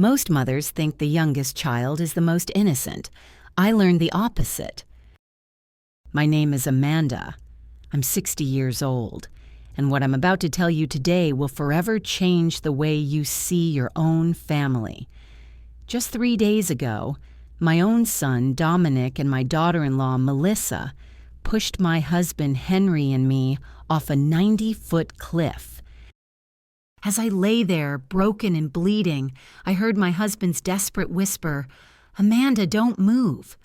Most mothers think the youngest child is the most innocent. I learned the opposite. My name is Amanda. I'm 60 years old, and what I'm about to tell you today will forever change the way you see your own family. Just 3 days ago, my own son, Dominic, and my daughter-in-law, Melissa, pushed my husband, Henry, and me off a 90-foot cliff. As I lay there, broken and bleeding, I heard my husband's desperate whisper, "Amanda, don't move.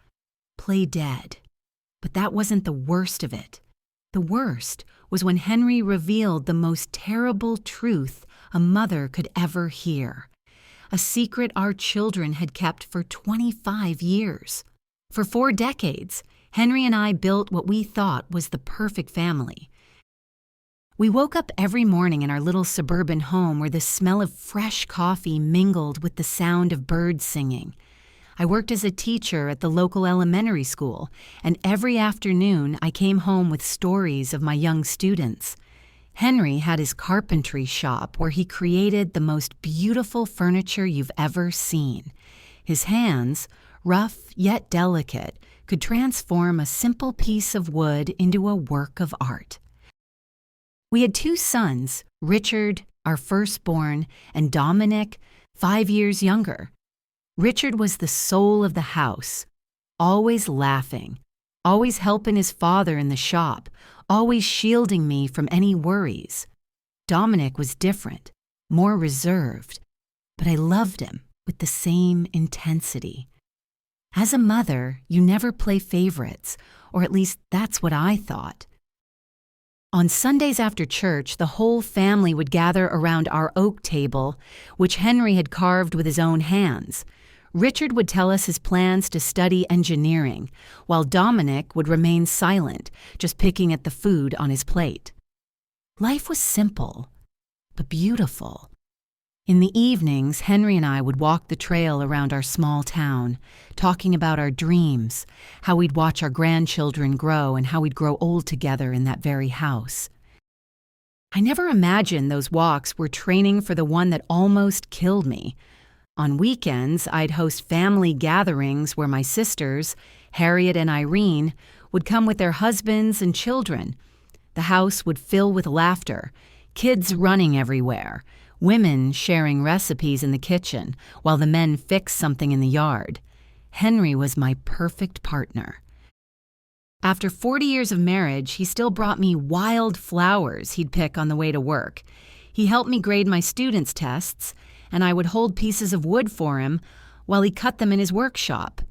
Play dead." But that wasn't the worst of it. The worst was when Henry revealed the most terrible truth a mother could ever hear. A secret our children had kept for 25 years. For 4 decades, Henry and I built what we thought was the perfect family. We woke up every morning in our little suburban home where the smell of fresh coffee mingled with the sound of birds singing. I worked as a teacher at the local elementary school, and every afternoon I came home with stories of my young students. Henry had his carpentry shop where he created the most beautiful furniture you've ever seen. His hands, rough yet delicate, could transform a simple piece of wood into a work of art. We had 2 sons, Richard, our firstborn, and Dominic, 5 years younger. Richard was the soul of the house, always laughing, always helping his father in the shop, always shielding me from any worries. Dominic was different, more reserved, but I loved him with the same intensity. As a mother, you never play favorites, or at least that's what I thought. On Sundays after church, the whole family would gather around our oak table, which Henry had carved with his own hands. Richard would tell us his plans to study engineering, while Dominic would remain silent, just picking at the food on his plate. Life was simple, but beautiful. In the evenings, Henry and I would walk the trail around our small town, talking about our dreams, how we'd watch our grandchildren grow and how we'd grow old together in that very house. I never imagined those walks were training for the one that almost killed me. On weekends, I'd host family gatherings where my sisters, Harriet and Irene, would come with their husbands and children. The house would fill with laughter, kids running everywhere, women sharing recipes in the kitchen, while the men fixed something in the yard. Henry was my perfect partner. After 40 years of marriage, he still brought me wild flowers he'd pick on the way to work. He helped me grade my students' tests, and I would hold pieces of wood for him while he cut them in his workshop.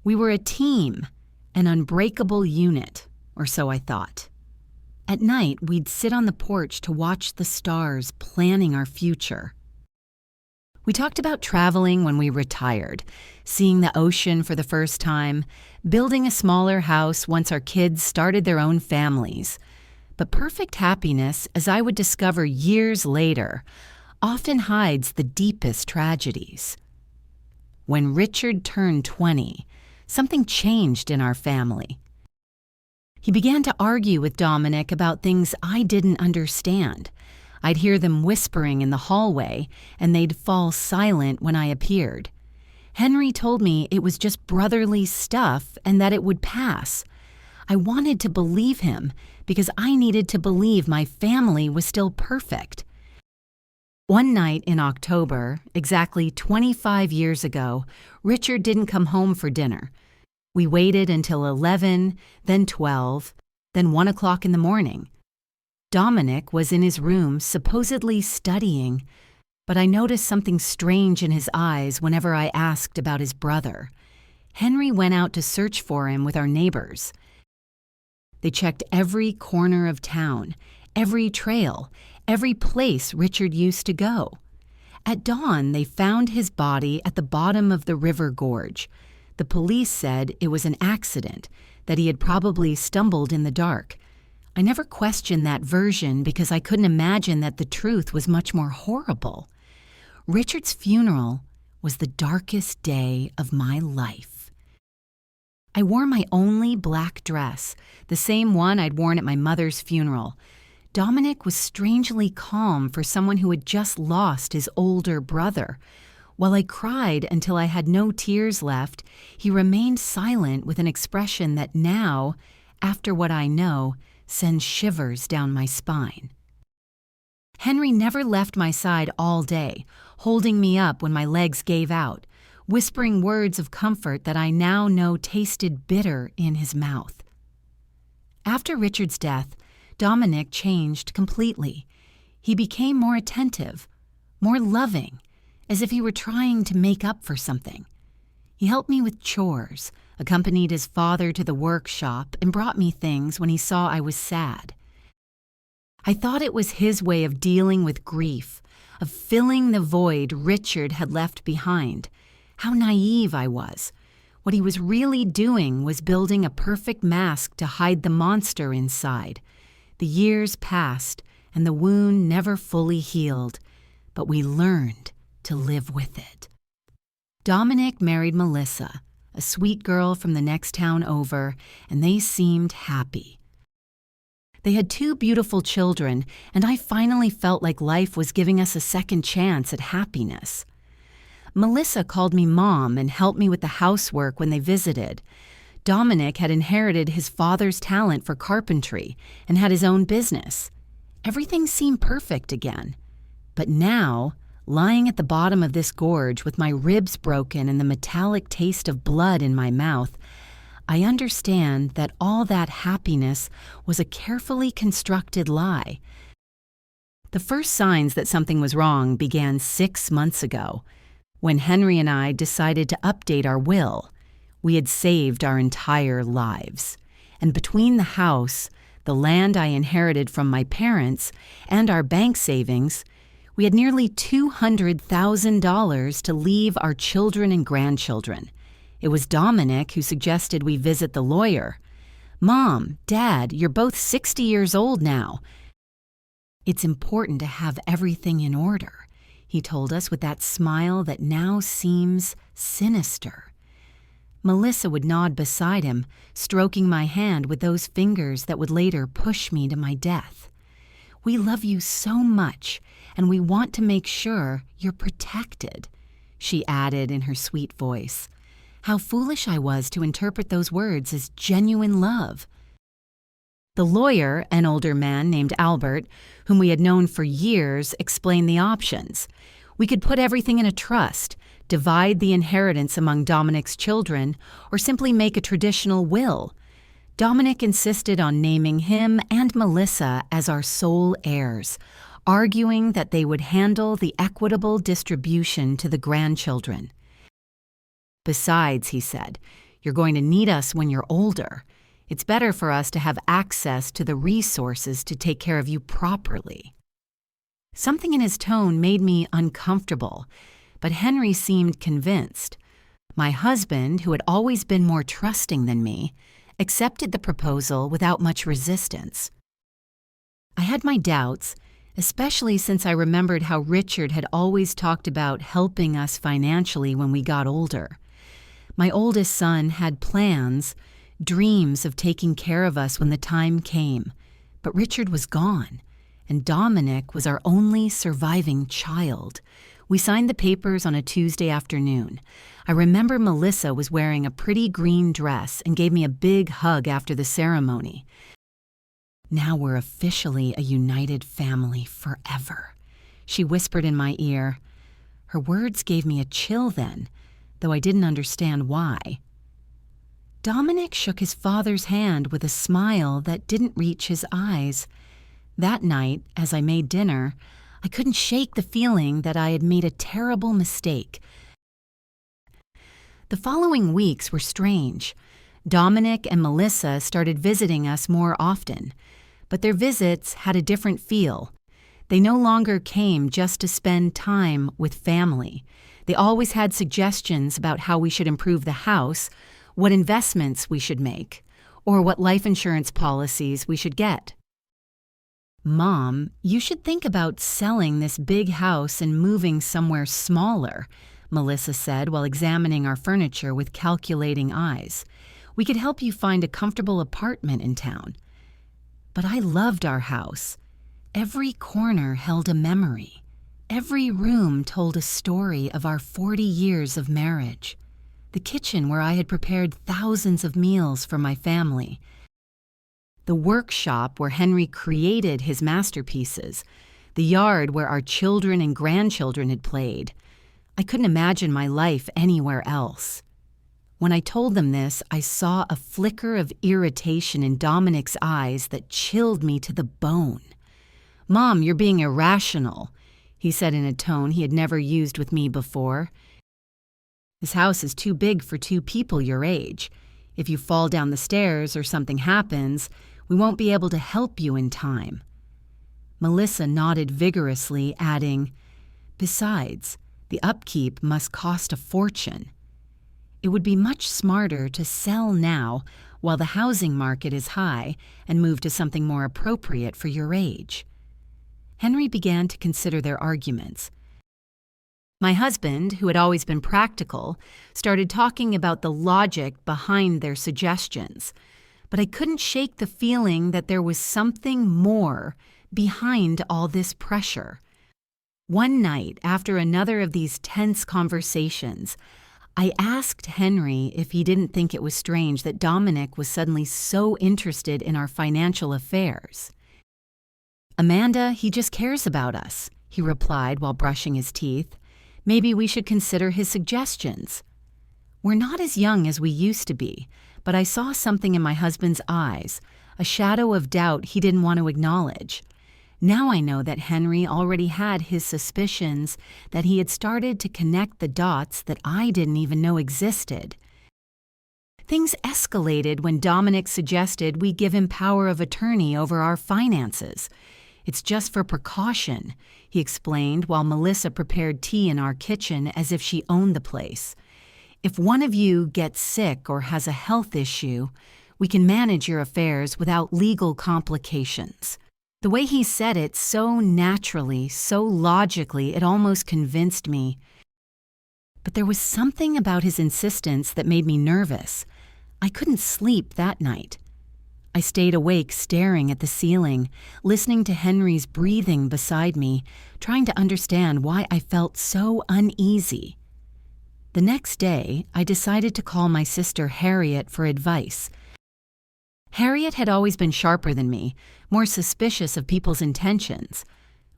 We were a team, an unbreakable unit, or so I thought. At night, we'd sit on the porch to watch the stars, planning our future. We talked about traveling when we retired, seeing the ocean for the first time, building a smaller house once our kids started their own families. But perfect happiness, as I would discover years later, often hides the deepest tragedies. When Richard turned 20, something changed in our family. He began to argue with Dominic about things I didn't understand. I'd hear them whispering in the hallway, and they'd fall silent when I appeared. Henry told me it was just brotherly stuff and that it would pass. I wanted to believe him because I needed to believe my family was still perfect. One night in October, exactly 25 years ago, Richard didn't come home for dinner. We waited until 11, then 12, then 1 o'clock in the morning. Dominic was in his room supposedly studying, but I noticed something strange in his eyes whenever I asked about his brother. Henry went out to search for him with our neighbors. They checked every corner of town, every trail, every place Richard used to go. At dawn, they found his body at the bottom of the river gorge. The police said it was an accident, that he had probably stumbled in the dark. I never questioned that version because I couldn't imagine that the truth was much more horrible. Richard's funeral was the darkest day of my life. I wore my only black dress, the same one I'd worn at my mother's funeral. Dominic was strangely calm for someone who had just lost his older brother. While I cried until I had no tears left, he remained silent with an expression that now, after what I know, sends shivers down my spine. Henry never left my side all day, holding me up when my legs gave out, whispering words of comfort that I now know tasted bitter in his mouth. After Richard's death, Dominic changed completely. He became more attentive, more loving, as if he were trying to make up for something. He helped me with chores, accompanied his father to the workshop, and brought me things when he saw I was sad. I thought it was his way of dealing with grief, of filling the void Richard had left behind. How naive I was. What he was really doing was building a perfect mask to hide the monster inside. The years passed, and the wound never fully healed, but we learned to live with it. Dominic married Melissa, a sweet girl from the next town over, and they seemed happy. They had 2 beautiful children, and I finally felt like life was giving us a second chance at happiness. Melissa called me Mom and helped me with the housework when they visited. Dominic had inherited his father's talent for carpentry and had his own business. Everything seemed perfect again. But now, lying at the bottom of this gorge with my ribs broken and the metallic taste of blood in my mouth, I understand that all that happiness was a carefully constructed lie. The first signs that something was wrong began 6 months ago, when Henry and I decided to update our will. We had saved our entire lives, and between the house, the land I inherited from my parents, and our bank savings, we had nearly $200,000 to leave our children and grandchildren. It was Dominic who suggested we visit the lawyer. "Mom, Dad, you're both 60 years old now. It's important to have everything in order," he told us with that smile that now seems sinister. Melissa would nod beside him, stroking my hand with those fingers that would later push me to my death. "We love you so much, and we want to make sure you're protected," she added in her sweet voice. How foolish I was to interpret those words as genuine love. The lawyer, an older man named Albert, whom we had known for years, explained the options. We could put everything in a trust, divide the inheritance among Dominic's children, or simply make a traditional will. Dominic insisted on naming him and Melissa as our sole heirs, arguing that they would handle the equitable distribution to the grandchildren. "Besides," he said, "you're going to need us when you're older. It's better for us to have access to the resources to take care of you properly." Something in his tone made me uncomfortable, but Henry seemed convinced. My husband, who had always been more trusting than me, accepted the proposal without much resistance. I had my doubts, especially since I remembered how Richard had always talked about helping us financially when we got older. My oldest son had plans, dreams of taking care of us when the time came, but Richard was gone, and Dominic was our only surviving child. We signed the papers on a Tuesday afternoon. I remember Melissa was wearing a pretty green dress and gave me a big hug after the ceremony. "Now we're officially a united family forever," she whispered in my ear. Her words gave me a chill then, though I didn't understand why. Dominic shook his father's hand with a smile that didn't reach his eyes. That night, as I made dinner, I couldn't shake the feeling that I had made a terrible mistake. The following weeks were strange. Dominic and Melissa started visiting us more often, but their visits had a different feel. They no longer came just to spend time with family. They always had suggestions about how we should improve the house, what investments we should make, or what life insurance policies we should get. "Mom, you should think about selling this big house and moving somewhere smaller," Melissa said while examining our furniture with calculating eyes. "We could help you find a comfortable apartment in town." But I loved our house. Every corner held a memory. Every room told a story of our 40 years of marriage. The kitchen where I had prepared thousands of meals for my family. The workshop where Henry created his masterpieces. The yard where our children and grandchildren had played. I couldn't imagine my life anywhere else. When I told them this, I saw a flicker of irritation in Dominic's eyes that chilled me to the bone. "Mom, you're being irrational," he said in a tone he had never used with me before. "This house is too big for 2 people your age. If you fall down the stairs or something happens, we won't be able to help you in time." Melissa nodded vigorously, adding, "Besides, the upkeep must cost a fortune. It would be much smarter to sell now while the housing market is high and move to something more appropriate for your age." Henry began to consider their arguments. My husband, who had always been practical, started talking about the logic behind their suggestions, but I couldn't shake the feeling that there was something more behind all this pressure. One night, after another of these tense conversations, I asked Henry if he didn't think it was strange that Dominic was suddenly so interested in our financial affairs. "Amanda, he just cares about us," he replied while brushing his teeth. "Maybe we should consider his suggestions." We're not as young as we used to be, but I saw something in my husband's eyes, a shadow of doubt he didn't want to acknowledge. Now I know that Henry already had his suspicions, that he had started to connect the dots that I didn't even know existed. Things escalated when Dominic suggested we give him power of attorney over our finances. "It's just for precaution," he explained while Melissa prepared tea in our kitchen as if she owned the place. "If one of you gets sick or has a health issue, we can manage your affairs without legal complications." The way he said it so naturally, so logically, it almost convinced me. But there was something about his insistence that made me nervous. I couldn't sleep that night. I stayed awake staring at the ceiling, listening to Henry's breathing beside me, trying to understand why I felt so uneasy. The next day, I decided to call my sister Harriet for advice. Harriet had always been sharper than me, more suspicious of people's intentions.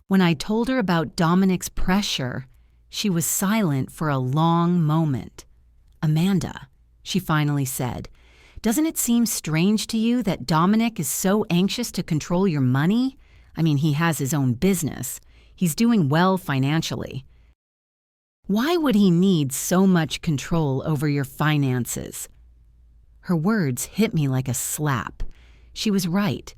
When I told her about Dominic's pressure, she was silent for a long moment. "Amanda," she finally said, "doesn't it seem strange to you that Dominic is so anxious to control your money? I mean, he has his own business. He's doing well financially. Why would he need so much control over your finances?" Her words hit me like a slap. She was right.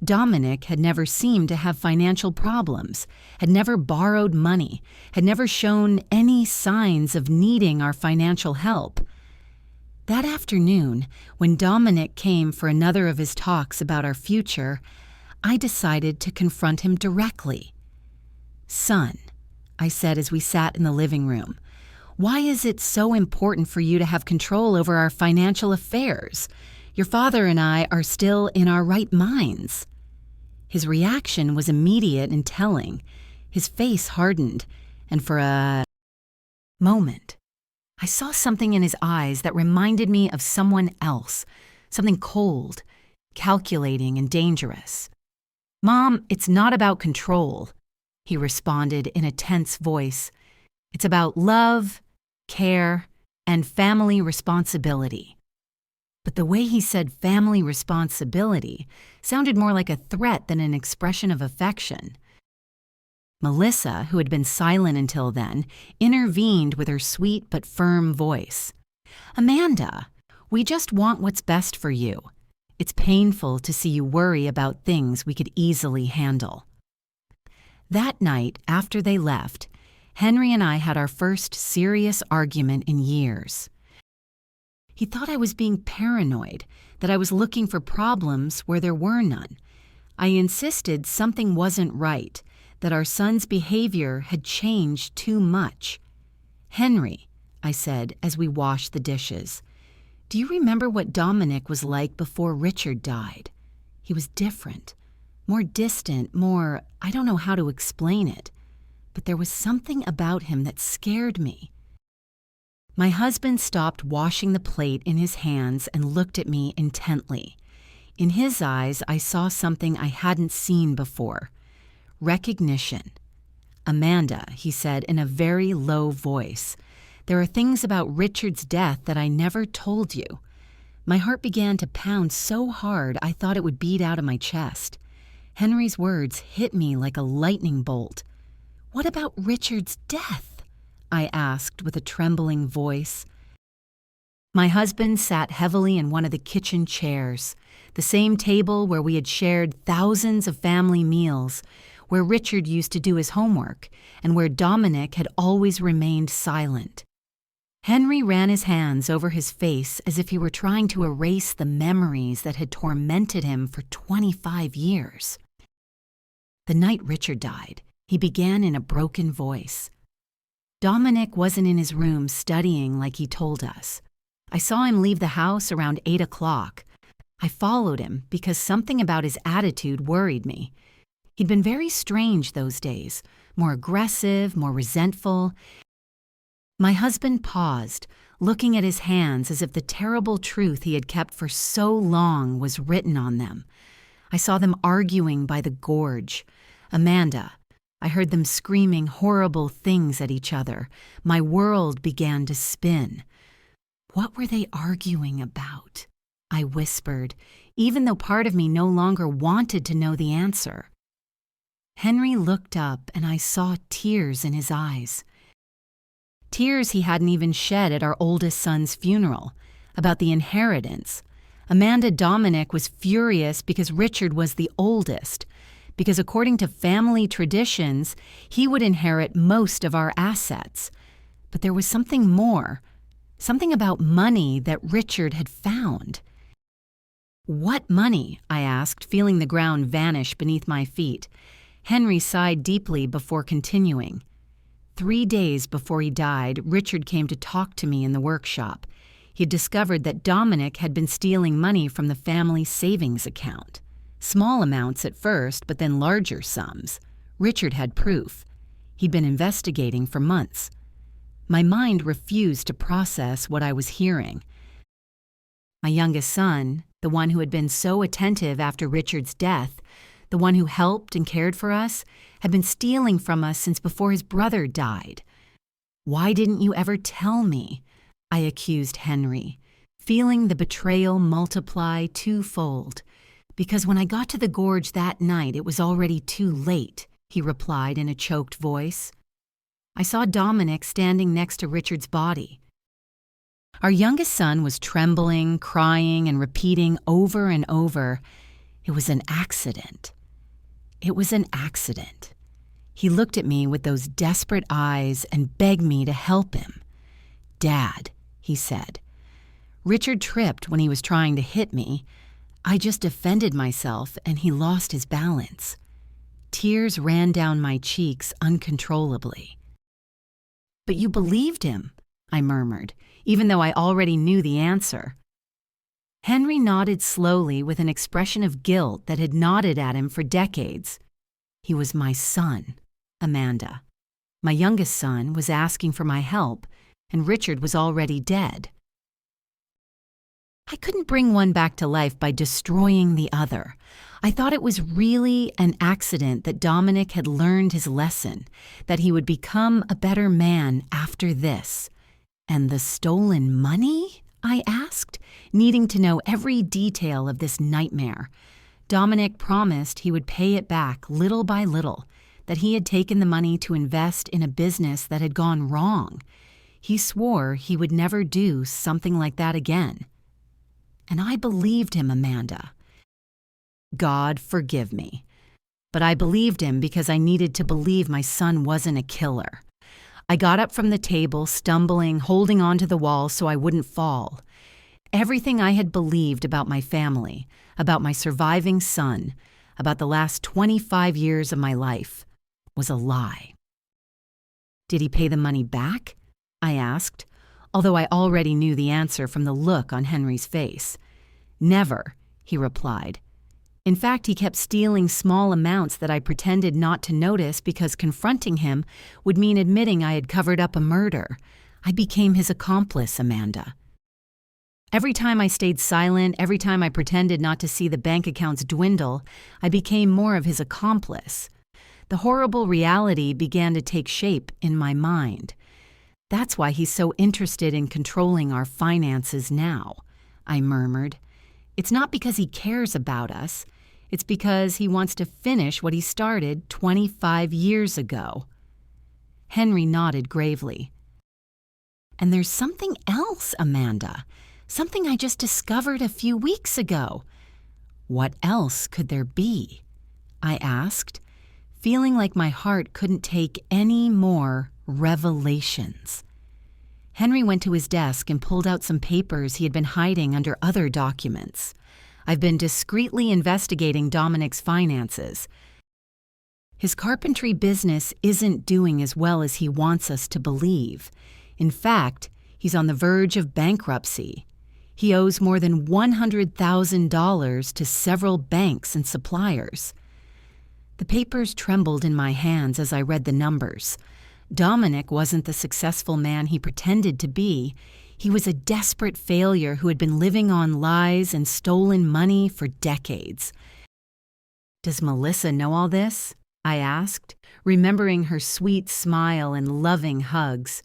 Dominic had never seemed to have financial problems, had never borrowed money, had never shown any signs of needing our financial help. That afternoon, when Dominic came for another of his talks about our future, I decided to confront him directly. "Son," I said as we sat in the living room, "why is it so important for you to have control over our financial affairs? Your father and I are still in our right minds." His reaction was immediate and telling. His face hardened, and for a moment, I saw something in his eyes that reminded me of someone else, something cold, calculating, and dangerous. "Mom, it's not about control," he responded in a tense voice. "It's about love, care, and family responsibility." But the way he said family responsibility sounded more like a threat than an expression of affection. Melissa, who had been silent until then, intervened with her sweet but firm voice. "Amanda, we just want what's best for you. It's painful to see you worry about things we could easily handle." That night, after they left, Henry and I had our first serious argument in years. He thought I was being paranoid, that I was looking for problems where there were none. I insisted something wasn't right, that our son's behavior had changed too much. "Henry," I said as we washed the dishes, "do you remember what Dominic was like before Richard died? He was different, more distant, more, I don't know how to explain it. but there was something about him that scared me. My husband stopped washing the plate in his hands and looked at me intently. In his eyes, I saw something I hadn't seen before: recognition. "Amanda," he said in a very low voice, "there are things about Richard's death that I never told you." My heart began to pound so hard I thought it would beat out of my chest. Henry's words hit me like a lightning bolt. "What about Richard's death?" I asked with a trembling voice. My husband sat heavily in one of the kitchen chairs, the same table where we had shared thousands of family meals, where Richard used to do his homework, and where Dominic had always remained silent. Henry ran his hands over his face as if he were trying to erase the memories that had tormented him for 25 years. "The night Richard died," he began in a broken voice, "Dominic wasn't in his room studying like he told us. I saw him leave the house around 8 o'clock. I followed him because something about his attitude worried me. He'd been very strange those days, more aggressive, more resentful." My husband paused, looking at his hands as if the terrible truth he had kept for so long was written on them. I saw them arguing by the gorge. "Amanda," I heard them screaming horrible things at each other. My world began to spin. "What were they arguing about?" I whispered, even though part of me no longer wanted to know the answer. Henry looked up, and I saw tears in his eyes. Tears he hadn't even shed at our oldest son's funeral, about the inheritance. Amanda Dominic was furious because Richard was the oldest, because according to family traditions, he would inherit most of our assets. But there was something more, something about money that Richard had found. "What money?" I asked, feeling the ground vanish beneath my feet. Henry sighed deeply before continuing. 3 days before he died, Richard came to talk to me in the workshop. He had discovered that Dominic had been stealing money from the family savings account. Small amounts at first, but then larger sums. Richard had proof. He'd been investigating for months. My mind refused to process what I was hearing. My youngest son, the one who had been so attentive after Richard's death, the one who helped and cared for us, had been stealing from us since before his brother died. "Why didn't you ever tell me?" I accused Henry, feeling the betrayal multiply twofold. "Because when I got to the gorge that night, it was already too late," he replied in a choked voice. I saw Dominic standing next to Richard's body. Our youngest son was trembling, crying, and repeating over and over, "It was an accident. It was an accident." He looked at me with those desperate eyes and begged me to help him. "Dad," he said, "Richard tripped when he was trying to hit me. I just defended myself and he lost his balance." Tears ran down my cheeks uncontrollably. "But you believed him," I murmured, even though I already knew the answer. Henry nodded slowly with an expression of guilt that had gnawed at him for decades. "He was my son, Amanda. My youngest son was asking for my help, and Richard was already dead. I couldn't bring one back to life by destroying the other. I thought it was really an accident that Dominic had learned his lesson, that he would become a better man after this. And the stolen money? I asked, needing to know every detail of this nightmare. Dominic promised he would pay it back little by little, that he had taken the money to invest in a business that had gone wrong. He swore he would never do something like that again. And I believed him, Amanda. God forgive me. But I believed him because I needed to believe my son wasn't a killer. I got up from the table, stumbling, holding onto the wall so I wouldn't fall. Everything I had believed about my family, about my surviving son, about the last 25 years of my life, was a lie. Did he pay the money back? I asked, although I already knew the answer from the look on Henry's face. Never, he replied. In fact, he kept stealing small amounts that I pretended not to notice because confronting him would mean admitting I had covered up a murder. I became his accomplice, Amanda. Every time I stayed silent, every time I pretended not to see the bank accounts dwindle, I became more of his accomplice. The horrible reality began to take shape in my mind. That's why he's so interested in controlling our finances now, I murmured. It's not because he cares about us. It's because he wants to finish what he started 25 years ago. Henry nodded gravely. And there's something else, Amanda. Something I just discovered a few weeks ago. What else could there be? I asked, feeling like my heart couldn't take any more revelations. Henry went to his desk and pulled out some papers he had been hiding under other documents. I've been discreetly investigating Dominic's finances. His carpentry business isn't doing as well as he wants us to believe. In fact, he's on the verge of bankruptcy. He owes more than $100,000 to several banks and suppliers. The papers trembled in my hands as I read the numbers. Dominic wasn't the successful man he pretended to be. He was a desperate failure who had been living on lies and stolen money for decades. Does Melissa know all this? I asked, remembering her sweet smile and loving hugs.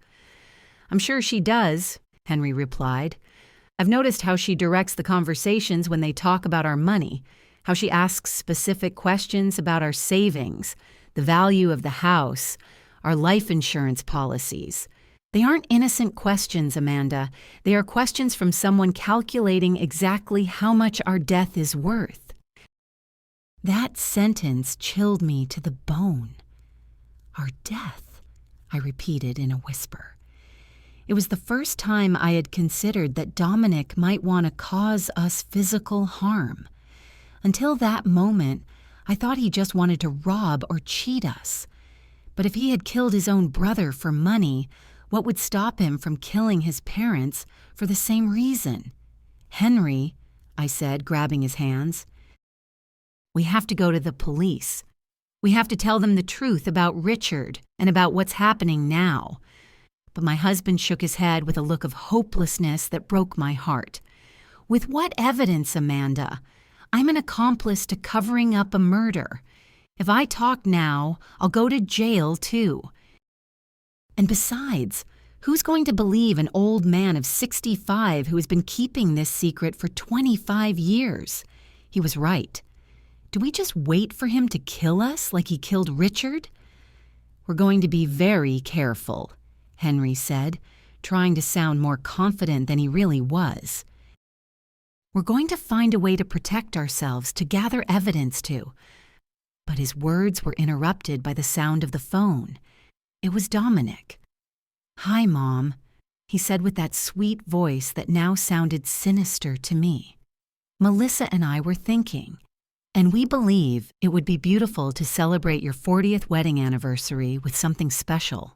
I'm sure she does, Henry replied. I've noticed how she directs the conversations when they talk about our money, how she asks specific questions about our savings, the value of the house, our life insurance policies. They aren't innocent questions, Amanda. They are questions from someone calculating exactly how much our death is worth. That sentence chilled me to the bone. Our death, I repeated in a whisper. It was the first time I had considered that Dominic might want to cause us physical harm. Until that moment, I thought he just wanted to rob or cheat us. But if he had killed his own brother for money, what would stop him from killing his parents for the same reason? Henry, I said, grabbing his hands, we have to go to the police. We have to tell them the truth about Richard and about what's happening now. But my husband shook his head with a look of hopelessness that broke my heart. With what evidence, Amanda? I'm an accomplice to covering up a murder. If I talk now, I'll go to jail too. And besides, who's going to believe an old man of 65 who has been keeping this secret for 25 years? He was right. Do we just wait for him to kill us like he killed Richard? We're going to be very careful, Henry said, trying to sound more confident than he really was. We're going to find a way to protect ourselves, to gather evidence to. But his words were interrupted by the sound of the phone. It was Dominic. Hi, Mom, he said with that sweet voice that now sounded sinister to me. Melissa and I were thinking, and we believe it would be beautiful to celebrate your 40th wedding anniversary with something special.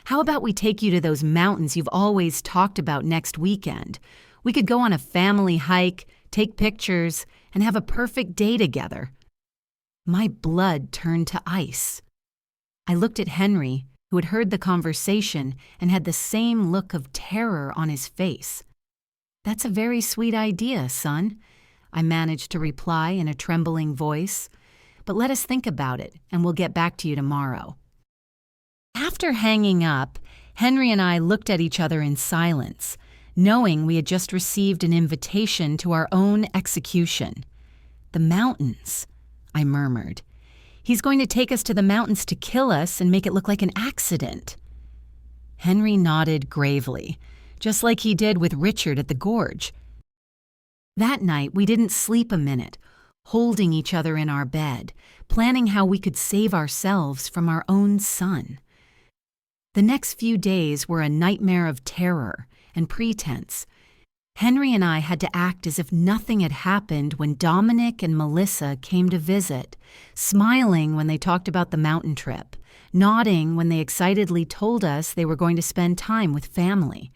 How about we take you to those mountains you've always talked about next weekend? We could go on a family hike, take pictures, and have a perfect day together. My blood turned to ice. I looked at Henry, who had heard the conversation and had the same look of terror on his face. That's a very sweet idea, son, I managed to reply in a trembling voice. But let us think about it, and we'll get back to you tomorrow. After hanging up, Henry and I looked at each other in silence, knowing we had just received an invitation to our own execution. The mountains, I murmured. He's going to take us to the mountains to kill us and make it look like an accident. Henry nodded gravely, just like he did with Richard at the gorge. That night, we didn't sleep a minute, holding each other in our bed, planning how we could save ourselves from our own son. The next few days were a nightmare of terror and pretense. Henry and I had to act as if nothing had happened when Dominic and Melissa came to visit, smiling when they talked about the mountain trip, nodding when they excitedly told us they were going to spend time with family.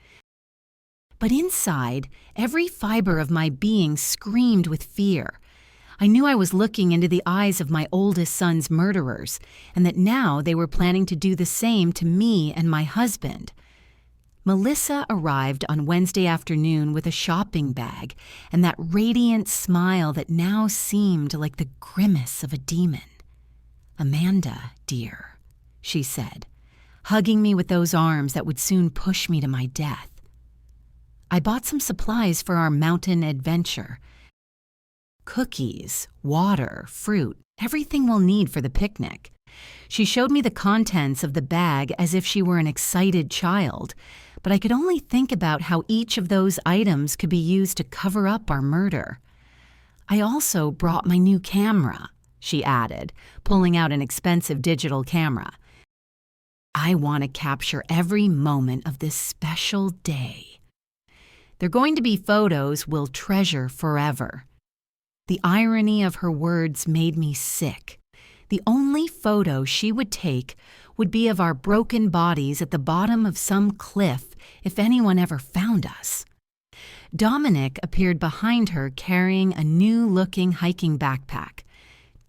But inside, every fiber of my being screamed with fear. I knew I was looking into the eyes of my oldest son's murderers, and that now they were planning to do the same to me and my husband. Melissa arrived on Wednesday afternoon with a shopping bag and that radiant smile that now seemed like the grimace of a demon. "Amanda, dear," she said, hugging me with those arms that would soon push me to my death. I bought some supplies for our mountain adventure. Cookies, water, fruit, everything we'll need for the picnic. She showed me the contents of the bag as if she were an excited child, but I could only think about how each of those items could be used to cover up our murder. "I also brought my new camera," she added, pulling out an expensive digital camera. "I want to capture every moment of this special day. They're going to be photos we'll treasure forever." The irony of her words made me sick. The only photo she would take would be of our broken bodies at the bottom of some cliff if anyone ever found us. Dominic appeared behind her carrying a new-looking hiking backpack.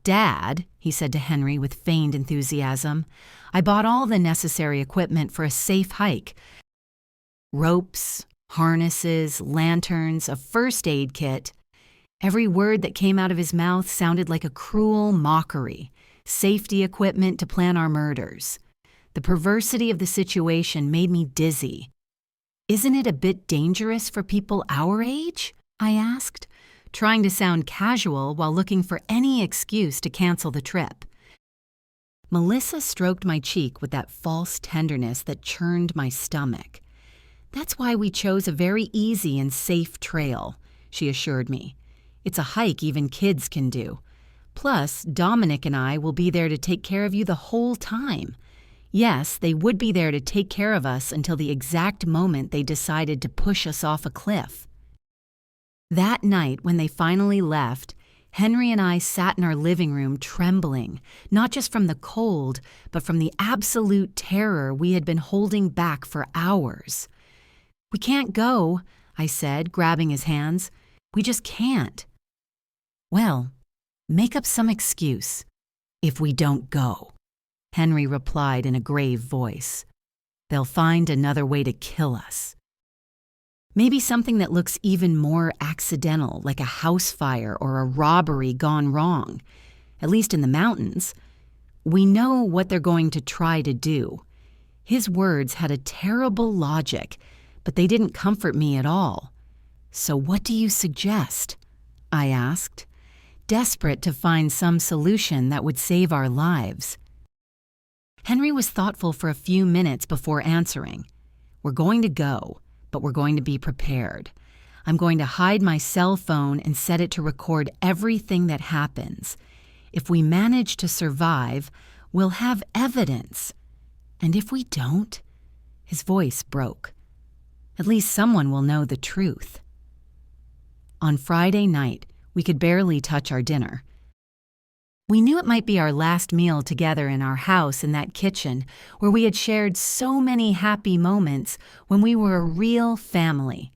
"Dad," he said to Henry with feigned enthusiasm, "I bought all the necessary equipment for a safe hike. Ropes, harnesses, lanterns, a first aid kit." Every word that came out of his mouth sounded like a cruel mockery. Safety equipment to plan our murders. The perversity of the situation made me dizzy. "Isn't it a bit dangerous for people our age?" I asked, trying to sound casual while looking for any excuse to cancel the trip. Melissa stroked my cheek with that false tenderness that churned my stomach. "That's why we chose a very easy and safe trail," she assured me. "It's a hike even kids can do. Plus, Dominic and I will be there to take care of you the whole time. Yes, they would be there to take care of us until the exact moment they decided to push us off a cliff." That night, when they finally left, Henry and I sat in our living room trembling, not just from the cold, but from the absolute terror we had been holding back for hours. "We can't go," I said, grabbing his hands. "We just can't." "Well, make up some excuse. If we don't go," Henry replied in a grave voice. "They'll find another way to kill us. Maybe something that looks even more accidental, like a house fire or a robbery gone wrong. At least in the mountains. We know what they're going to try to do." His words had a terrible logic, but they didn't comfort me at all. "So what do you suggest?" I asked, desperate to find some solution that would save our lives. Henry was thoughtful for a few minutes before answering. "We're going to go, but we're going to be prepared. I'm going to hide my cell phone and set it to record everything that happens. If we manage to survive, we'll have evidence. And if we don't," his voice broke, "at least someone will know the truth." On Friday night, we could barely touch our dinner. We knew it might be our last meal together in our house in that kitchen where we had shared so many happy moments when we were a real family.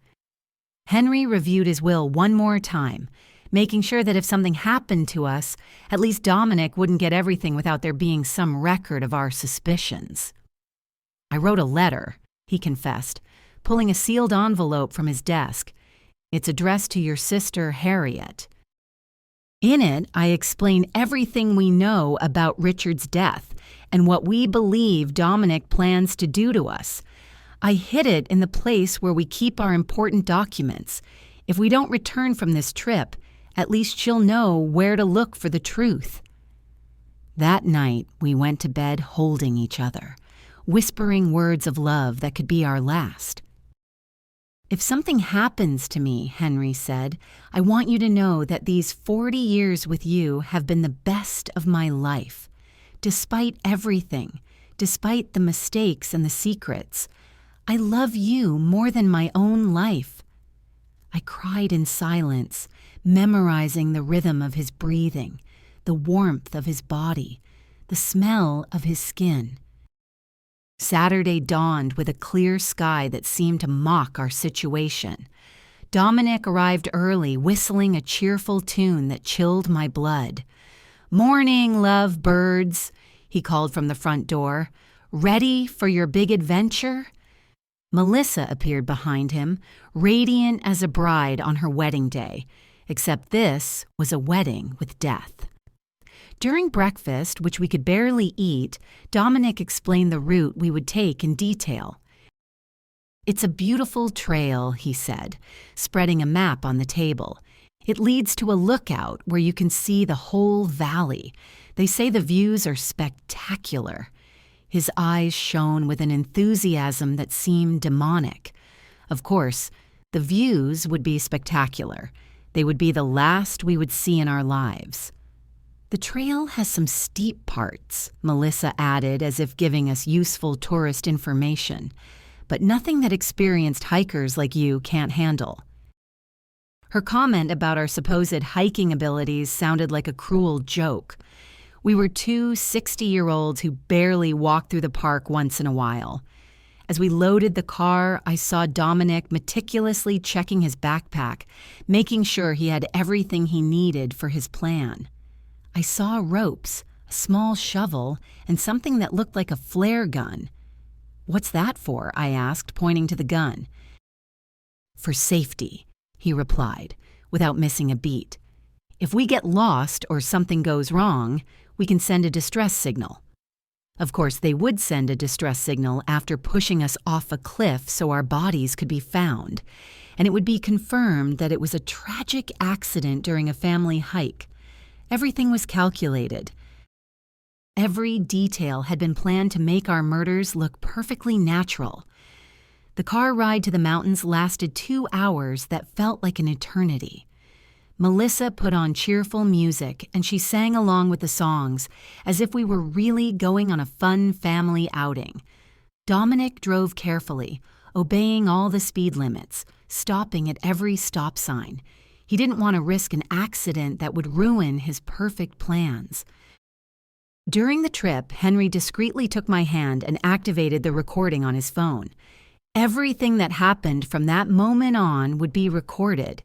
Henry reviewed his will one more time, making sure that if something happened to us, at least Dominic wouldn't get everything without there being some record of our suspicions. "I wrote a letter," he confessed, pulling a sealed envelope from his desk. "It's addressed to your sister, Harriet. In it, I explain everything we know about Richard's death and what we believe Dominic plans to do to us. I hid it in the place where we keep our important documents. If we don't return from this trip, at least she'll know where to look for the truth." That night, we went to bed holding each other, whispering words of love that could be our last. "If something happens to me," Henry said, "I want you to know that these 40 years with you have been the best of my life. Despite everything, despite the mistakes and the secrets, I love you more than my own life." I cried in silence, memorizing the rhythm of his breathing, the warmth of his body, the smell of his skin. Saturday dawned with a clear sky that seemed to mock our situation. Dominic arrived early, whistling a cheerful tune that chilled my blood. "Morning, love birds," he called from the front door. "Ready for your big adventure?" Melissa appeared behind him, radiant as a bride on her wedding day, except this was a wedding with death. During breakfast, which we could barely eat, Dominic explained the route we would take in detail. "It's a beautiful trail," he said, spreading a map on the table. "It leads to a lookout where you can see the whole valley. They say the views are spectacular." His eyes shone with an enthusiasm that seemed demonic. Of course, the views would be spectacular. They would be the last we would see in our lives. "The trail has some steep parts," Melissa added as if giving us useful tourist information, "but nothing that experienced hikers like you can't handle." Her comment about our supposed hiking abilities sounded like a cruel joke. We were two 60-year-olds who barely walked through the park once in a while. As we loaded the car, I saw Dominic meticulously checking his backpack, making sure he had everything he needed for his plan. I saw ropes, a small shovel, and something that looked like a flare gun. "What's that for?" I asked, pointing to the gun. "For safety," he replied, without missing a beat. "If we get lost or something goes wrong, we can send a distress signal." Of course, they would send a distress signal after pushing us off a cliff so our bodies could be found, and it would be confirmed that it was a tragic accident during a family hike. Everything was calculated. Every detail had been planned to make our murders look perfectly natural. The car ride to the mountains lasted 2 hours that felt like an eternity. Melissa put on cheerful music and she sang along with the songs as if we were really going on a fun family outing. Dominic drove carefully, obeying all the speed limits, stopping at every stop sign. He didn't want to risk an accident that would ruin his perfect plans. During the trip, Henry discreetly took my hand and activated the recording on his phone. Everything that happened from that moment on would be recorded.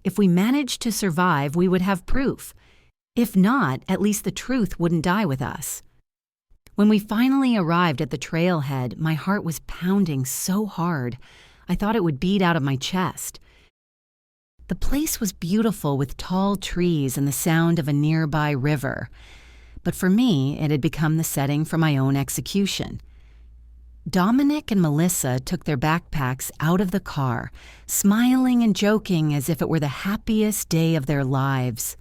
If we managed to survive, we would have proof. If not, at least the truth wouldn't die with us. When we finally arrived at the trailhead, my heart was pounding so hard, I thought it would beat out of my chest. The place was beautiful with tall trees and the sound of a nearby river. But for me, it had become the setting for my own execution. Dominic and Melissa took their backpacks out of the car, smiling and joking as if it were the happiest day of their lives.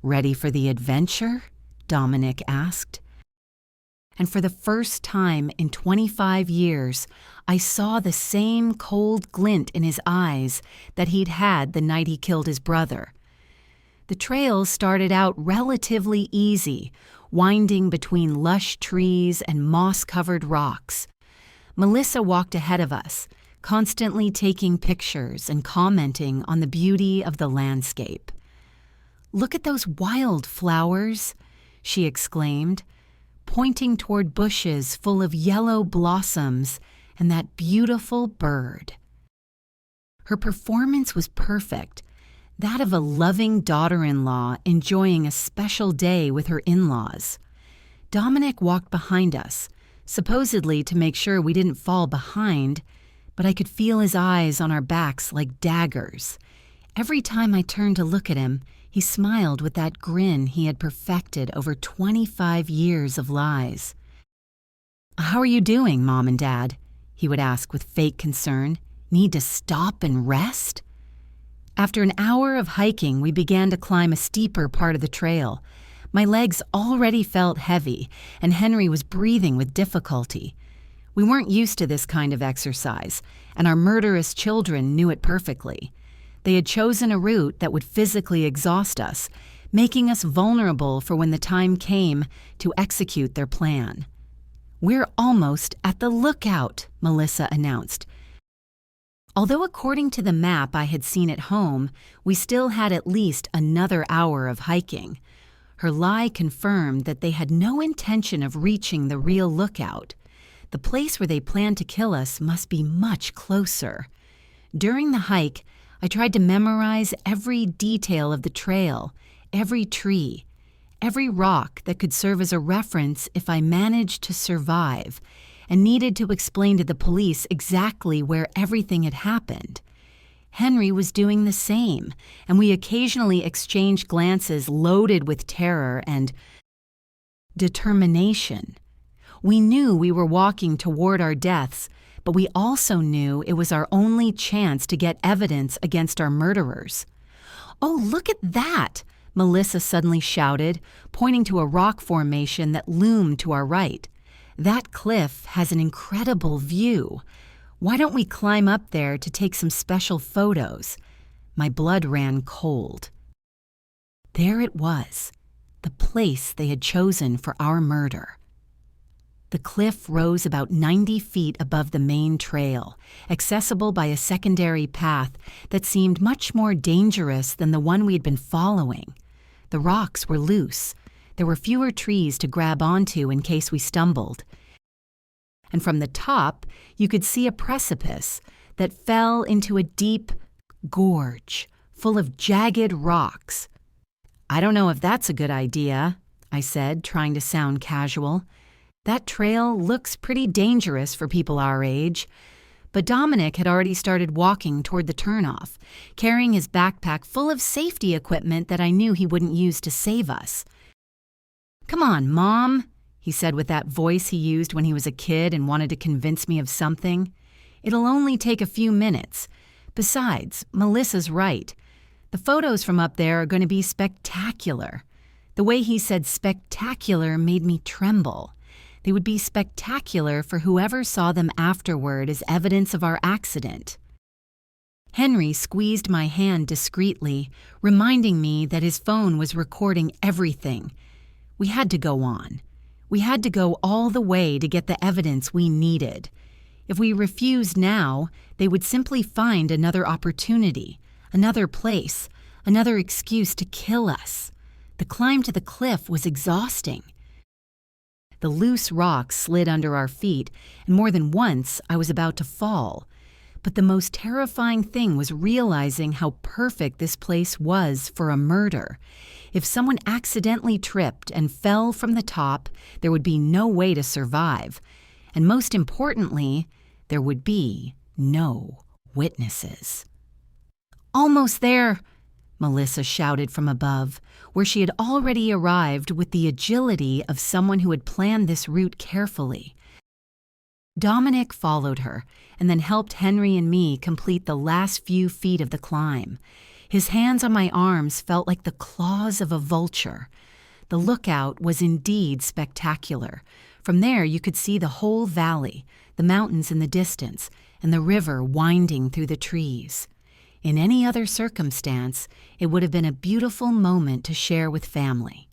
"Ready for the adventure?" Dominic asked. And for the first time in 25 years, I saw the same cold glint in his eyes that he'd had the night he killed his brother. The trail started out relatively easy, winding between lush trees and moss-covered rocks. Melissa walked ahead of us, constantly taking pictures and commenting on the beauty of the landscape. "Look at those wildflowers," she exclaimed, pointing toward bushes full of yellow blossoms and that beautiful bird. Her performance was perfect, that of a loving daughter-in-law enjoying a special day with her in-laws. Dominic walked behind us, supposedly to make sure we didn't fall behind, but I could feel his eyes on our backs like daggers. Every time I turned to look at him, he smiled with that grin he had perfected over 25 years of lies. "How are you doing, Mom and Dad?" he would ask with fake concern. "Need to stop and rest?" After an hour of hiking, we began to climb a steeper part of the trail. My legs already felt heavy, and Henry was breathing with difficulty. We weren't used to this kind of exercise, and our murderous children knew it perfectly. They had chosen a route that would physically exhaust us, making us vulnerable for when the time came to execute their plan. "We're almost at the lookout," Melissa announced. Although according to the map I had seen at home, we still had at least another hour of hiking. Her lie confirmed that they had no intention of reaching the real lookout. The place where they planned to kill us must be much closer. During the hike, I tried to memorize every detail of the trail, every tree, every rock that could serve as a reference if I managed to survive, and needed to explain to the police exactly where everything had happened. Henry was doing the same, and we occasionally exchanged glances loaded with terror and determination. We knew we were walking toward our deaths, but we also knew it was our only chance to get evidence against our murderers. "Oh, look at that!" Melissa suddenly shouted, pointing to a rock formation that loomed to our right. "That cliff has an incredible view. Why don't we climb up there to take some special photos?" My blood ran cold. There it was, the place they had chosen for our murder. The cliff rose about 90 feet above the main trail, accessible by a secondary path that seemed much more dangerous than the one we had been following. The rocks were loose. There were fewer trees to grab onto in case we stumbled. And from the top, you could see a precipice that fell into a deep gorge full of jagged rocks. "I don't know if that's a good idea," I said, trying to sound casual. "That trail looks pretty dangerous for people our age." But Dominic had already started walking toward the turnoff, carrying his backpack full of safety equipment that I knew he wouldn't use to save us. "Come on, Mom," he said with that voice he used when he was a kid and wanted to convince me of something. "It'll only take a few minutes. Besides, Melissa's right. The photos from up there are going to be spectacular." The way he said spectacular made me tremble. They would be spectacular for whoever saw them afterward as evidence of our accident. Henry squeezed my hand discreetly, reminding me that his phone was recording everything. We had to go on. We had to go all the way to get the evidence we needed. If we refused now, they would simply find another opportunity, another place, another excuse to kill us. The climb to the cliff was exhausting. The loose rocks slid under our feet, and more than once I was about to fall. But the most terrifying thing was realizing how perfect this place was for a murder. If someone accidentally tripped and fell from the top, there would be no way to survive. And most importantly, there would be no witnesses. "Almost there!" Melissa shouted from above, where she had already arrived with the agility of someone who had planned this route carefully. Dominic followed her and then helped Henry and me complete the last few feet of the climb. His hands on my arms felt like the claws of a vulture. The lookout was indeed spectacular. From there you could see the whole valley, the mountains in the distance, and the river winding through the trees. In any other circumstance, it would have been a beautiful moment to share with family.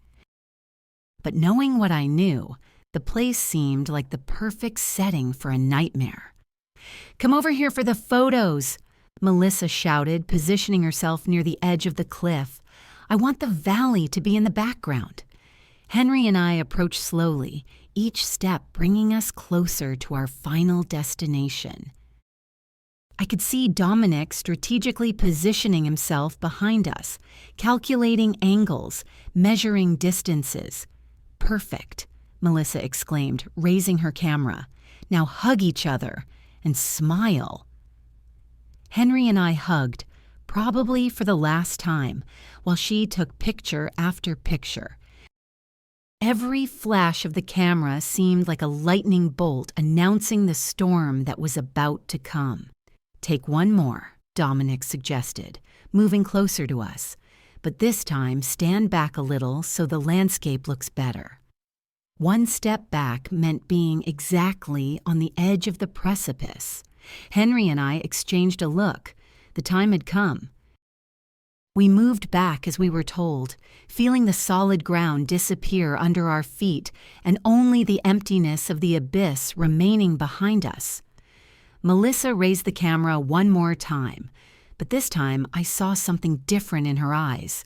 But knowing what I knew, the place seemed like the perfect setting for a nightmare. "Come over here for the photos," Melissa shouted, positioning herself near the edge of the cliff. "I want the valley to be in the background." Henry and I approached slowly, each step bringing us closer to our final destination. I could see Dominic strategically positioning himself behind us, calculating angles, measuring distances. "Perfect," Melissa exclaimed, raising her camera. "Now hug each other and smile." Henry and I hugged, probably for the last time, while she took picture after picture. Every flash of the camera seemed like a lightning bolt announcing the storm that was about to come. "Take one more," Dominic suggested, moving closer to us. "But this time stand back a little so the landscape looks better." One step back meant being exactly on the edge of the precipice. Henry and I exchanged a look. The time had come. We moved back as we were told, feeling the solid ground disappear under our feet and only the emptiness of the abyss remaining behind us. Melissa raised the camera one more time, but this time I saw something different in her eyes.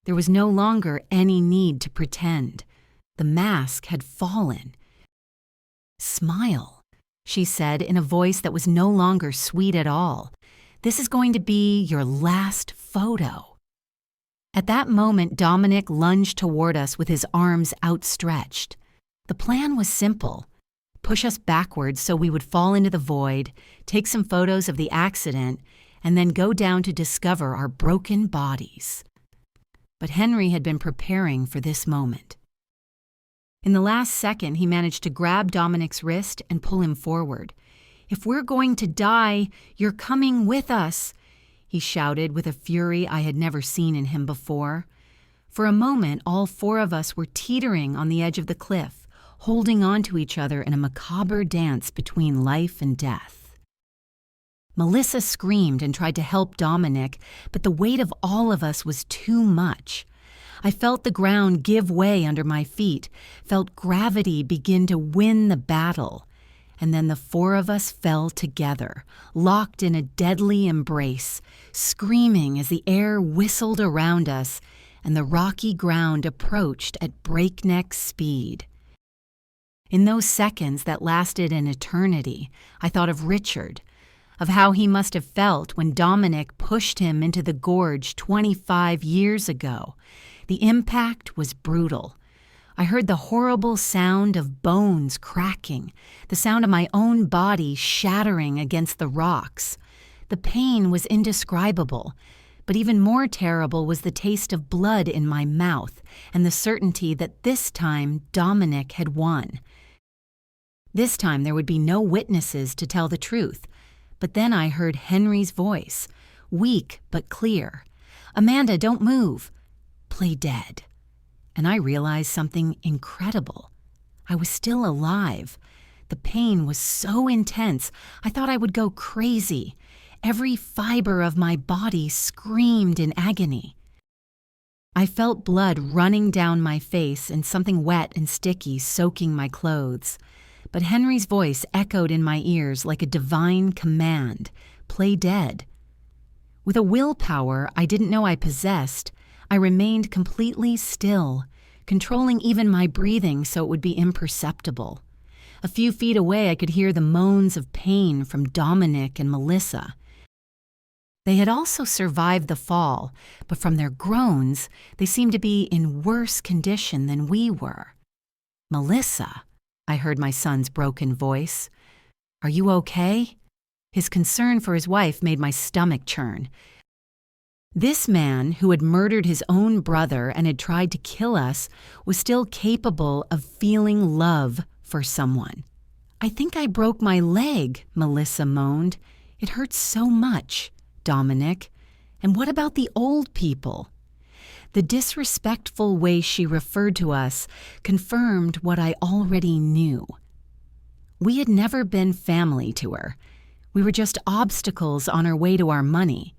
There was no longer any need to pretend. The mask had fallen. "Smile," she said in a voice that was no longer sweet at all. This is going to be your last photo." At that moment, Dominic lunged toward us with his arms outstretched. The plan was simple: push us backwards so we would fall into the void, take some photos of the accident, and then go down to discover our broken bodies. But Henry had been preparing for this moment. In the last second, he managed to grab Dominic's wrist and pull him forward. "If we're going to die, you're coming with us," he shouted with a fury I had never seen in him before. For a moment, all four of us were teetering on the edge of the cliff, holding on to each other in a macabre dance between life and death. Melissa screamed and tried to help Dominic, but the weight of all of us was too much. I felt the ground give way under my feet, felt gravity begin to win the battle, and then the four of us fell together, locked in a deadly embrace, screaming as the air whistled around us and the rocky ground approached at breakneck speed. In those seconds that lasted an eternity, I thought of Richard, of how he must have felt when Dominic pushed him into the gorge 25 years ago. The impact was brutal. I heard the horrible sound of bones cracking, the sound of my own body shattering against the rocks. The pain was indescribable, but even more terrible was the taste of blood in my mouth and the certainty that this time Dominic had won. This time there would be no witnesses to tell the truth. But then I heard Henry's voice, weak but clear. "Amanda, don't move. Play dead." And I realized something incredible. I was still alive. The pain was so intense, I thought I would go crazy. Every fiber of my body screamed in agony. I felt blood running down my face and something wet and sticky soaking my clothes. But Henry's voice echoed in my ears like a divine command: "Play dead." With a willpower I didn't know I possessed, I remained completely still, controlling even my breathing so it would be imperceptible. A few feet away I could hear the moans of pain from Dominic and Melissa. They had also survived the fall, but from their groans, they seemed to be in worse condition than we were. "Melissa," I heard my son's broken voice. "Are you okay?" His concern for his wife made my stomach churn. This man, who had murdered his own brother and had tried to kill us, was still capable of feeling love for someone. "I think I broke my leg," Melissa moaned. "It hurts so much." "Dominic, and what about the old people?" The disrespectful way she referred to us confirmed what I already knew. We had never been family to her. We were just obstacles on our way to our money.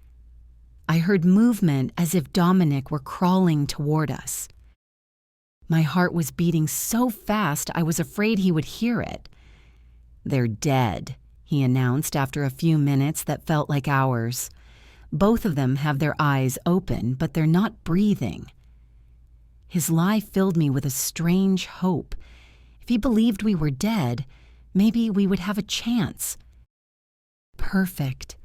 I heard movement as if Dominic were crawling toward us. My heart was beating so fast I was afraid he would hear it. "They're dead," he announced after a few minutes that felt like hours. "Both of them have their eyes open, but they're not breathing." His lie filled me with a strange hope. If he believed we were dead, maybe we would have a chance. "Perfect,"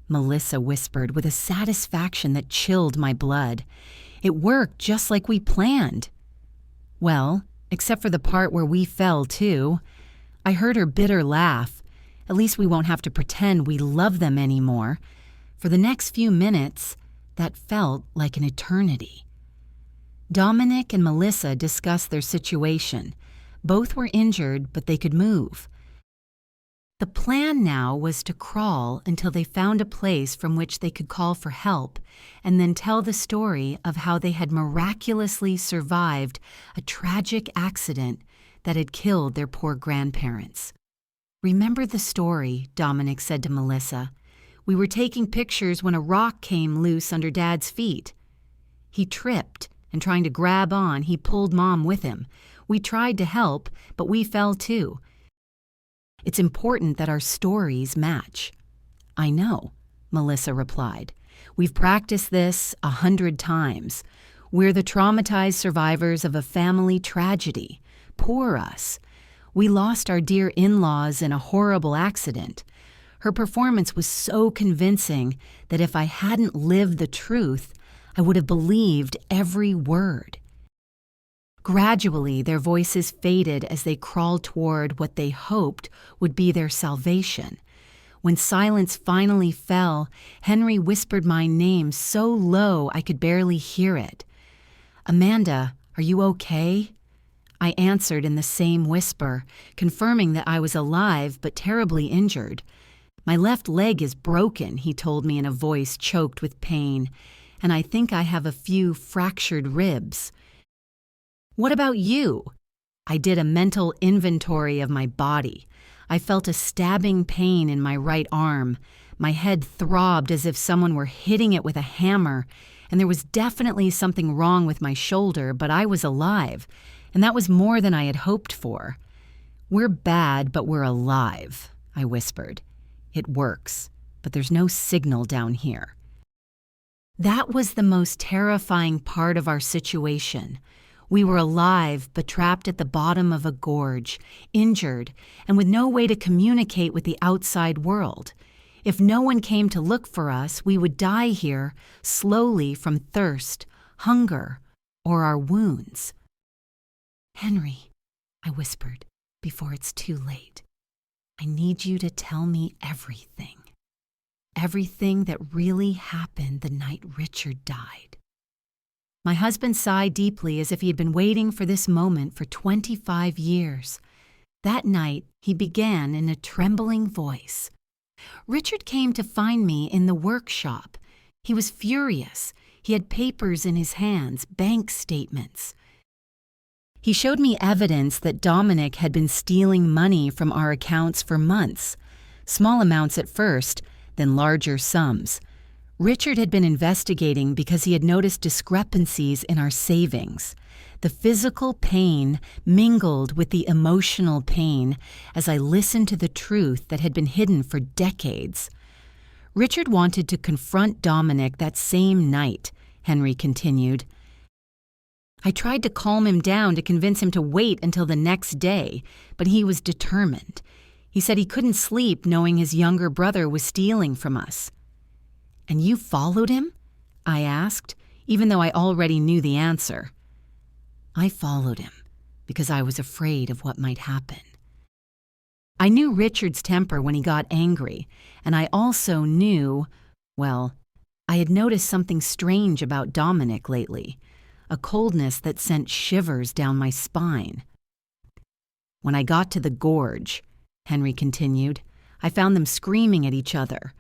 Melissa whispered with a satisfaction that chilled my blood. "It worked just like we planned." "Well, except for the part where we fell too." I heard her bitter laugh. "At least we won't have to pretend we love them anymore." For the next few minutes, that felt like an eternity. Dominic and Melissa discussed their situation. Both were injured, but they could move. The plan now was to crawl until they found a place from which they could call for help, and then tell the story of how they had miraculously survived a tragic accident that had killed their poor grandparents. "Remember the story," Dominic said to Melissa. "We were taking pictures when a rock came loose under Dad's feet. He tripped, and trying to grab on, he pulled Mom with him. We tried to help, but we fell too. It's important that our stories match." "I know," Melissa replied. "We've practiced this 100 times. We're the traumatized survivors of a family tragedy. Poor us. We lost our dear in-laws in a horrible accident. Her performance was so convincing that if I hadn't lived the truth, I would have believed every word. Gradually, their voices faded as they crawled toward what they hoped would be their salvation. When silence finally fell, Henry whispered my name so low I could barely hear it. "Amanda, are you okay?" I answered in the same whisper, confirming that I was alive but terribly injured. "My left leg is broken," he told me in a voice choked with pain, "and I think I have a few fractured ribs." "What about you?" I did a mental inventory of my body. I felt a stabbing pain in my right arm. My head throbbed as if someone were hitting it with a hammer, and there was definitely something wrong with my shoulder, but I was alive, and that was more than I had hoped for. "We're bad, but we're alive," I whispered. "It works, but there's no signal down here." That was the most terrifying part of our situation. We were alive, but trapped at the bottom of a gorge, injured, and with no way to communicate with the outside world. If no one came to look for us, we would die here, slowly from thirst, hunger, or our wounds. "Henry," I whispered, "before it's too late, I need you to tell me everything. Everything that really happened the night Richard died." My husband sighed deeply as if he had been waiting for this moment for 25 years. That night, he began in a trembling voice. "Richard came to find me in the workshop. He was furious. He had papers in his hands, bank statements. He showed me evidence that Dominic had been stealing money from our accounts for months. Small amounts at first, then larger sums. Richard had been investigating because he had noticed discrepancies in our savings. The physical pain mingled with the emotional pain as I listened to the truth that had been hidden for decades. Richard wanted to confront Dominic that same night, Henry continued. I tried to calm him down to convince him to wait until the next day, but he was determined. He said he couldn't sleep knowing his younger brother was stealing from us. "And you followed him?" I asked, even though I already knew the answer. "I followed him because I was afraid of what might happen." I knew Richard's temper when he got angry, and I also knew, well, I had noticed something strange about Dominic lately, a coldness that sent shivers down my spine. "When I got to the gorge," Henry continued, "I found them screaming at each other.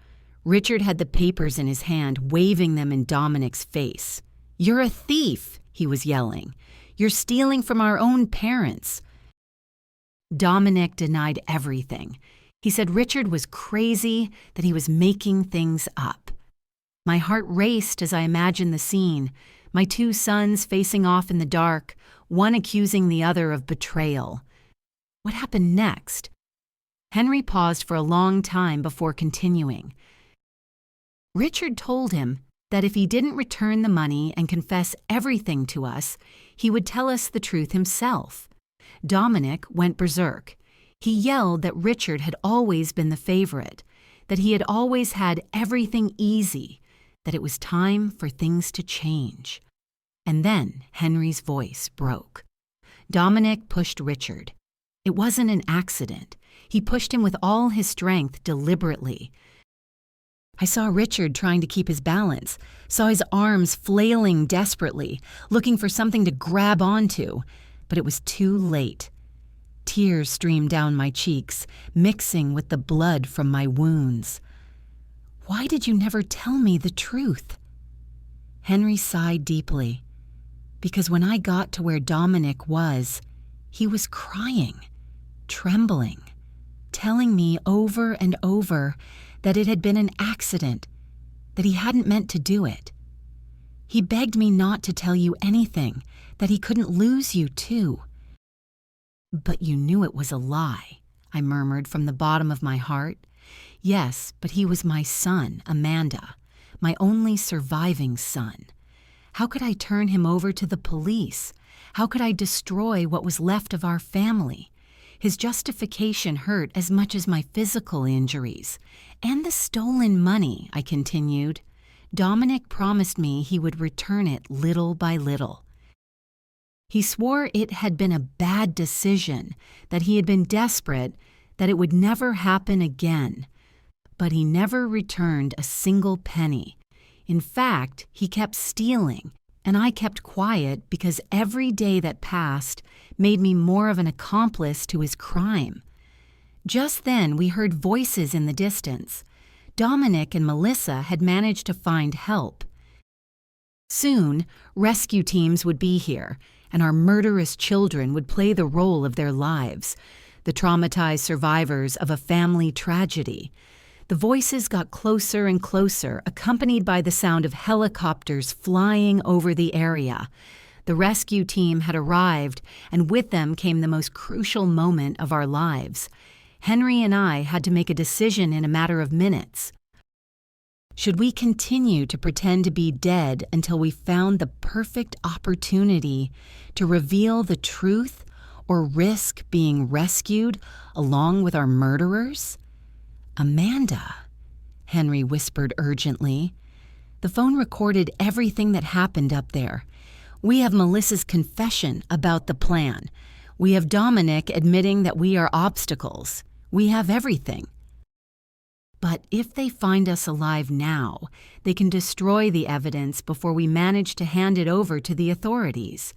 Richard had the papers in his hand, waving them in Dominic's face. 'You're a thief,' he was yelling. 'You're stealing from our own parents.' Dominic denied everything. He said Richard was crazy, that he was making things up. My heart raced as I imagined the scene, my two sons facing off in the dark, one accusing the other of betrayal. What happened next? Henry paused for a long time before continuing. Richard told him that if he didn't return the money and confess everything to us, he would tell us the truth himself. Dominic went berserk. He yelled that Richard had always been the favorite, that he had always had everything easy, that it was time for things to change. And then Henry's voice broke. Dominic pushed Richard. It wasn't an accident. He pushed him with all his strength deliberately. I saw Richard trying to keep his balance, saw his arms flailing desperately, looking for something to grab onto, but it was too late. Tears streamed down my cheeks, mixing with the blood from my wounds. "Why did you never tell me the truth?" Henry sighed deeply. "Because when I got to where Dominic was, he was crying, trembling, telling me over and over that it had been an accident, that he hadn't meant to do it. He begged me not to tell you anything, that he couldn't lose you too." "But you knew it was a lie," I murmured from the bottom of my heart. "Yes, but he was my son, Amanda, my only surviving son. How could I turn him over to the police? How could I destroy what was left of our family? His justification hurt as much as my physical injuries. And the stolen money, I continued. Dominic promised me he would return it little by little. He swore it had been a bad decision, that he had been desperate, that it would never happen again. But he never returned a single penny. In fact, he kept stealing, and I kept quiet because every day that passed made me more of an accomplice to his crime. Just then, we heard voices in the distance. Dominic and Melissa had managed to find help. Soon, rescue teams would be here, and our murderous children would play the role of their lives, the traumatized survivors of a family tragedy. The voices got closer and closer, accompanied by the sound of helicopters flying over the area. The rescue team had arrived, and with them came the most crucial moment of our lives. Henry and I had to make a decision in a matter of minutes. Should we continue to pretend to be dead until we found the perfect opportunity to reveal the truth, or risk being rescued along with our murderers? Amanda, Henry whispered urgently. The phone recorded everything that happened up there. We have Melissa's confession about the plan. We have Dominic admitting that we are obstacles. We have everything. But if they find us alive now, they can destroy the evidence before we manage to hand it over to the authorities.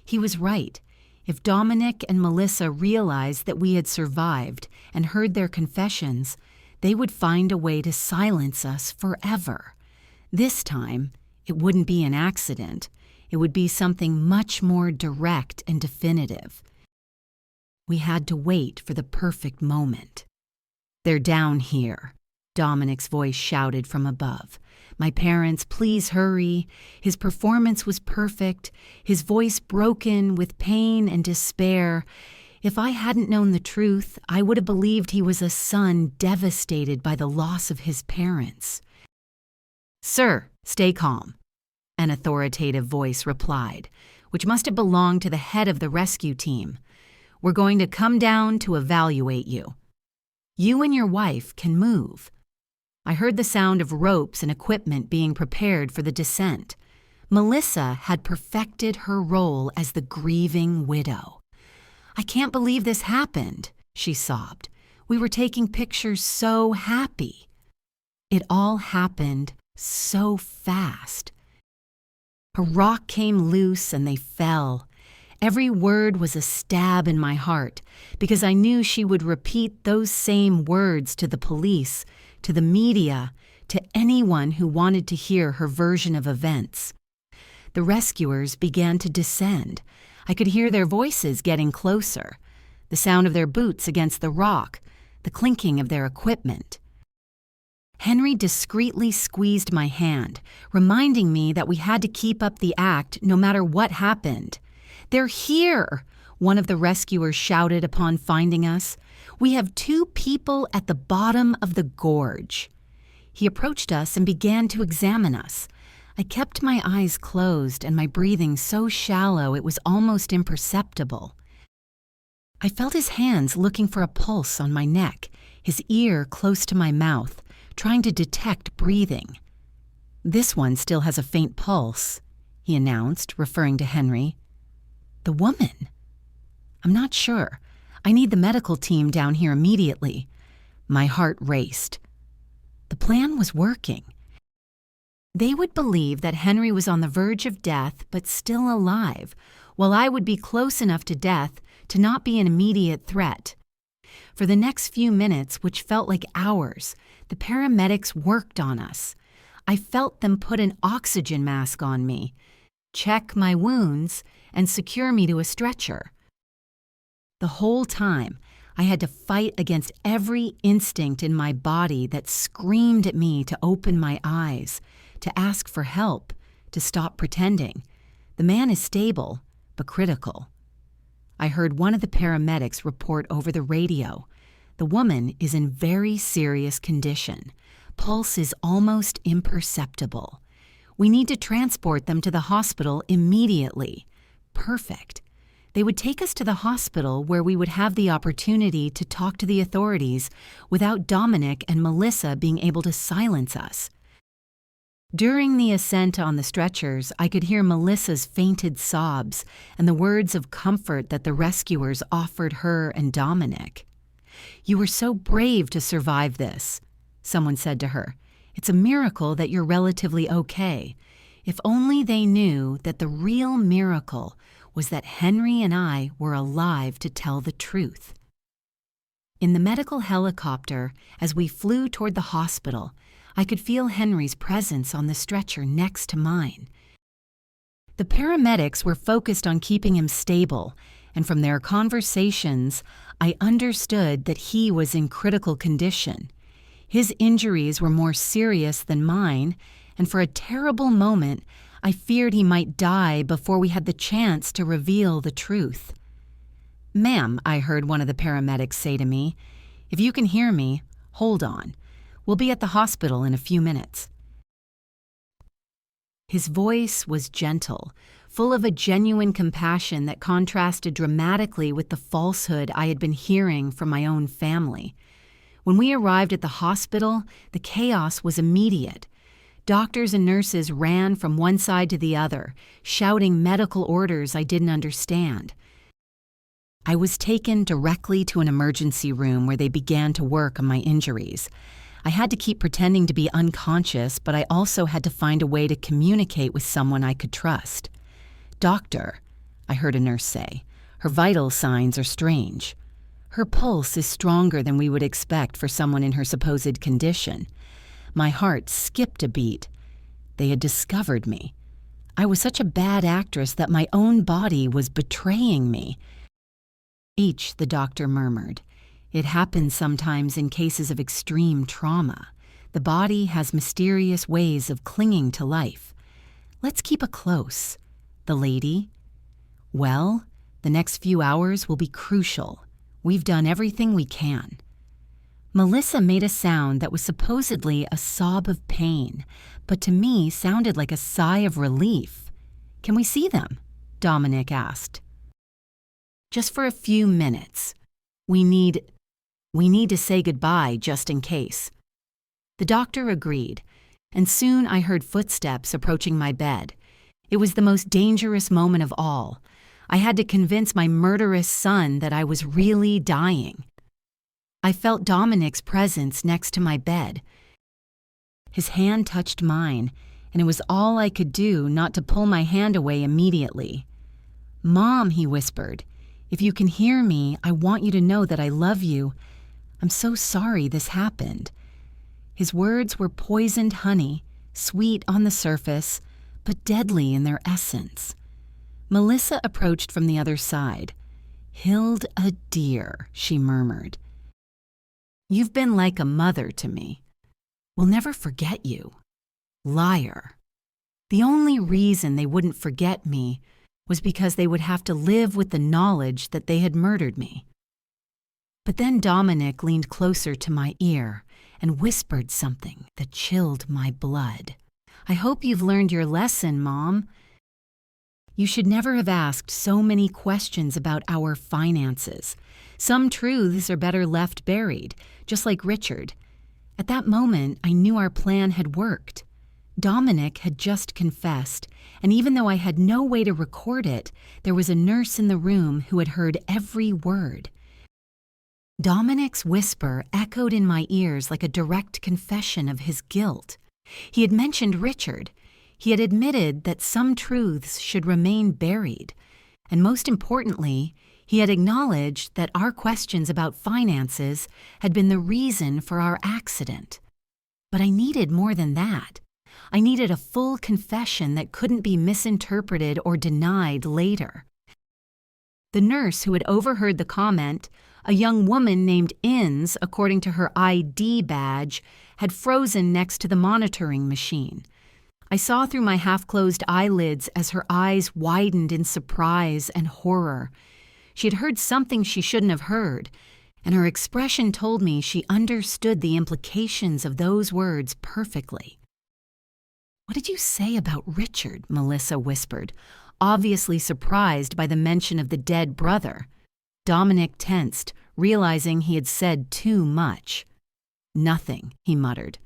He was right. If Dominic and Melissa realized that we had survived and heard their confessions, they would find a way to silence us forever. This time, it wouldn't be an accident. It would be something much more direct and definitive. We had to wait for the perfect moment. "They're down here," Dominic's voice shouted from above. "My parents, please hurry." His performance was perfect, his voice broken with pain and despair. If I hadn't known the truth, I would have believed he was a son devastated by the loss of his parents. "Sir, stay calm," an authoritative voice replied, which must have belonged to the head of the rescue team. "We're going to come down to evaluate you. You and your wife can move." I heard the sound of ropes and equipment being prepared for the descent. Melissa had perfected her role as the grieving widow. "I can't believe this happened," she sobbed. "We were taking pictures so happy." It all happened so fast. A rock came loose and they fell. Every word was a stab in my heart because I knew she would repeat those same words to the police, to the media, to anyone who wanted to hear her version of events. The rescuers began to descend. I could hear their voices getting closer, the sound of their boots against the rock, the clinking of their equipment. Henry discreetly squeezed my hand, reminding me that we had to keep up the act no matter what happened. "They're here!" one of the rescuers shouted upon finding us. "We have 2 people at the bottom of the gorge." He approached us and began to examine us. I kept my eyes closed and my breathing so shallow it was almost imperceptible. I felt his hands looking for a pulse on my neck, his ear close to my mouth, trying to detect breathing. "This one still has a faint pulse," he announced, referring to Henry. "The woman?" "I'm not sure. I need the medical team down here immediately." My heart raced. The plan was working. They would believe that Henry was on the verge of death but still alive, while I would be close enough to death to not be an immediate threat. For the next few minutes, which felt like hours, the paramedics worked on us. I felt them put an oxygen mask on me, check my wounds, and secure me to a stretcher. The whole time, I had to fight against every instinct in my body that screamed at me to open my eyes, to ask for help, to stop pretending. The man is stable, but critical. I heard one of the paramedics report over the radio. The woman is in very serious condition. Pulse is almost imperceptible. We need to transport them to the hospital immediately. Perfect. They would take us to the hospital where we would have the opportunity to talk to the authorities without Dominic and Melissa being able to silence us. During the ascent on the stretchers, I could hear Melissa's fainted sobs and the words of comfort that the rescuers offered her and Dominic. "You were so brave to survive this," someone said to her. "It's a miracle that you're relatively okay." If only they knew that the real miracle was that Henry and I were alive to tell the truth. In the medical helicopter, as we flew toward the hospital, I could feel Henry's presence on the stretcher next to mine. The paramedics were focused on keeping him stable, and from their conversations, I understood that he was in critical condition. His injuries were more serious than mine, and for a terrible moment, I feared he might die before we had the chance to reveal the truth. "Ma'am," I heard one of the paramedics say to me, "if you can hear me, hold on. We'll be at the hospital in a few minutes." His voice was gentle, full of a genuine compassion that contrasted dramatically with the falsehood I had been hearing from my own family. When we arrived at the hospital, the chaos was immediate. Doctors and nurses ran from one side to the other, shouting medical orders I didn't understand. I was taken directly to an emergency room where they began to work on my injuries. I had to keep pretending to be unconscious, but I also had to find a way to communicate with someone I could trust. "Doctor," I heard a nurse say, "her vital signs are strange. Her pulse is stronger than we would expect for someone in her supposed condition." My heart skipped a beat. They had discovered me. I was such a bad actress that my own body was betraying me. "H," the doctor murmured. "It happens sometimes in cases of extreme trauma. The body has mysterious ways of clinging to life. Let's keep a close." "The lady?" "Well, the next few hours will be crucial. We've done everything we can." Melissa made a sound that was supposedly a sob of pain, but to me sounded like a sigh of relief. "Can we see them?" Dominic asked. "Just for a few minutes. We need to say goodbye just in case." The doctor agreed, and soon I heard footsteps approaching my bed. It was the most dangerous moment of all. I had to convince my murderous son that I was really dying. I felt Dominic's presence next to my bed. His hand touched mine, and it was all I could do not to pull my hand away immediately. "Mom," he whispered, "if you can hear me, I want you to know that I love you. I'm so sorry this happened." His words were poisoned honey, sweet on the surface, but deadly in their essence. Melissa approached from the other side. "Hild, a dear," she murmured. "You've been like a mother to me. We'll never forget you. Liar." The only reason they wouldn't forget me was because they would have to live with the knowledge that they had murdered me. But then Dominic leaned closer to my ear and whispered something that chilled my blood. "I hope you've learned your lesson, Mom. You should never have asked so many questions about our finances. Some truths are better left buried, just like Richard." At that moment, I knew our plan had worked. Dominic had just confessed, and even though I had no way to record it, there was a nurse in the room who had heard every word. Dominic's whisper echoed in my ears like a direct confession of his guilt. He had mentioned Richard. He had admitted that some truths should remain buried. And most importantly, he had acknowledged that our questions about finances had been the reason for our accident. But I needed more than that. I needed a full confession that couldn't be misinterpreted or denied later. The nurse who had overheard the comment, a young woman named Inns, according to her ID badge, had frozen next to the monitoring machine. I saw through my half-closed eyelids as her eyes widened in surprise and horror. She had heard something she shouldn't have heard, and her expression told me she understood the implications of those words perfectly. "What did you say about Richard?" Melissa whispered, obviously surprised by the mention of the dead brother. Dominic tensed, realizing he had said too much. "Nothing," he muttered.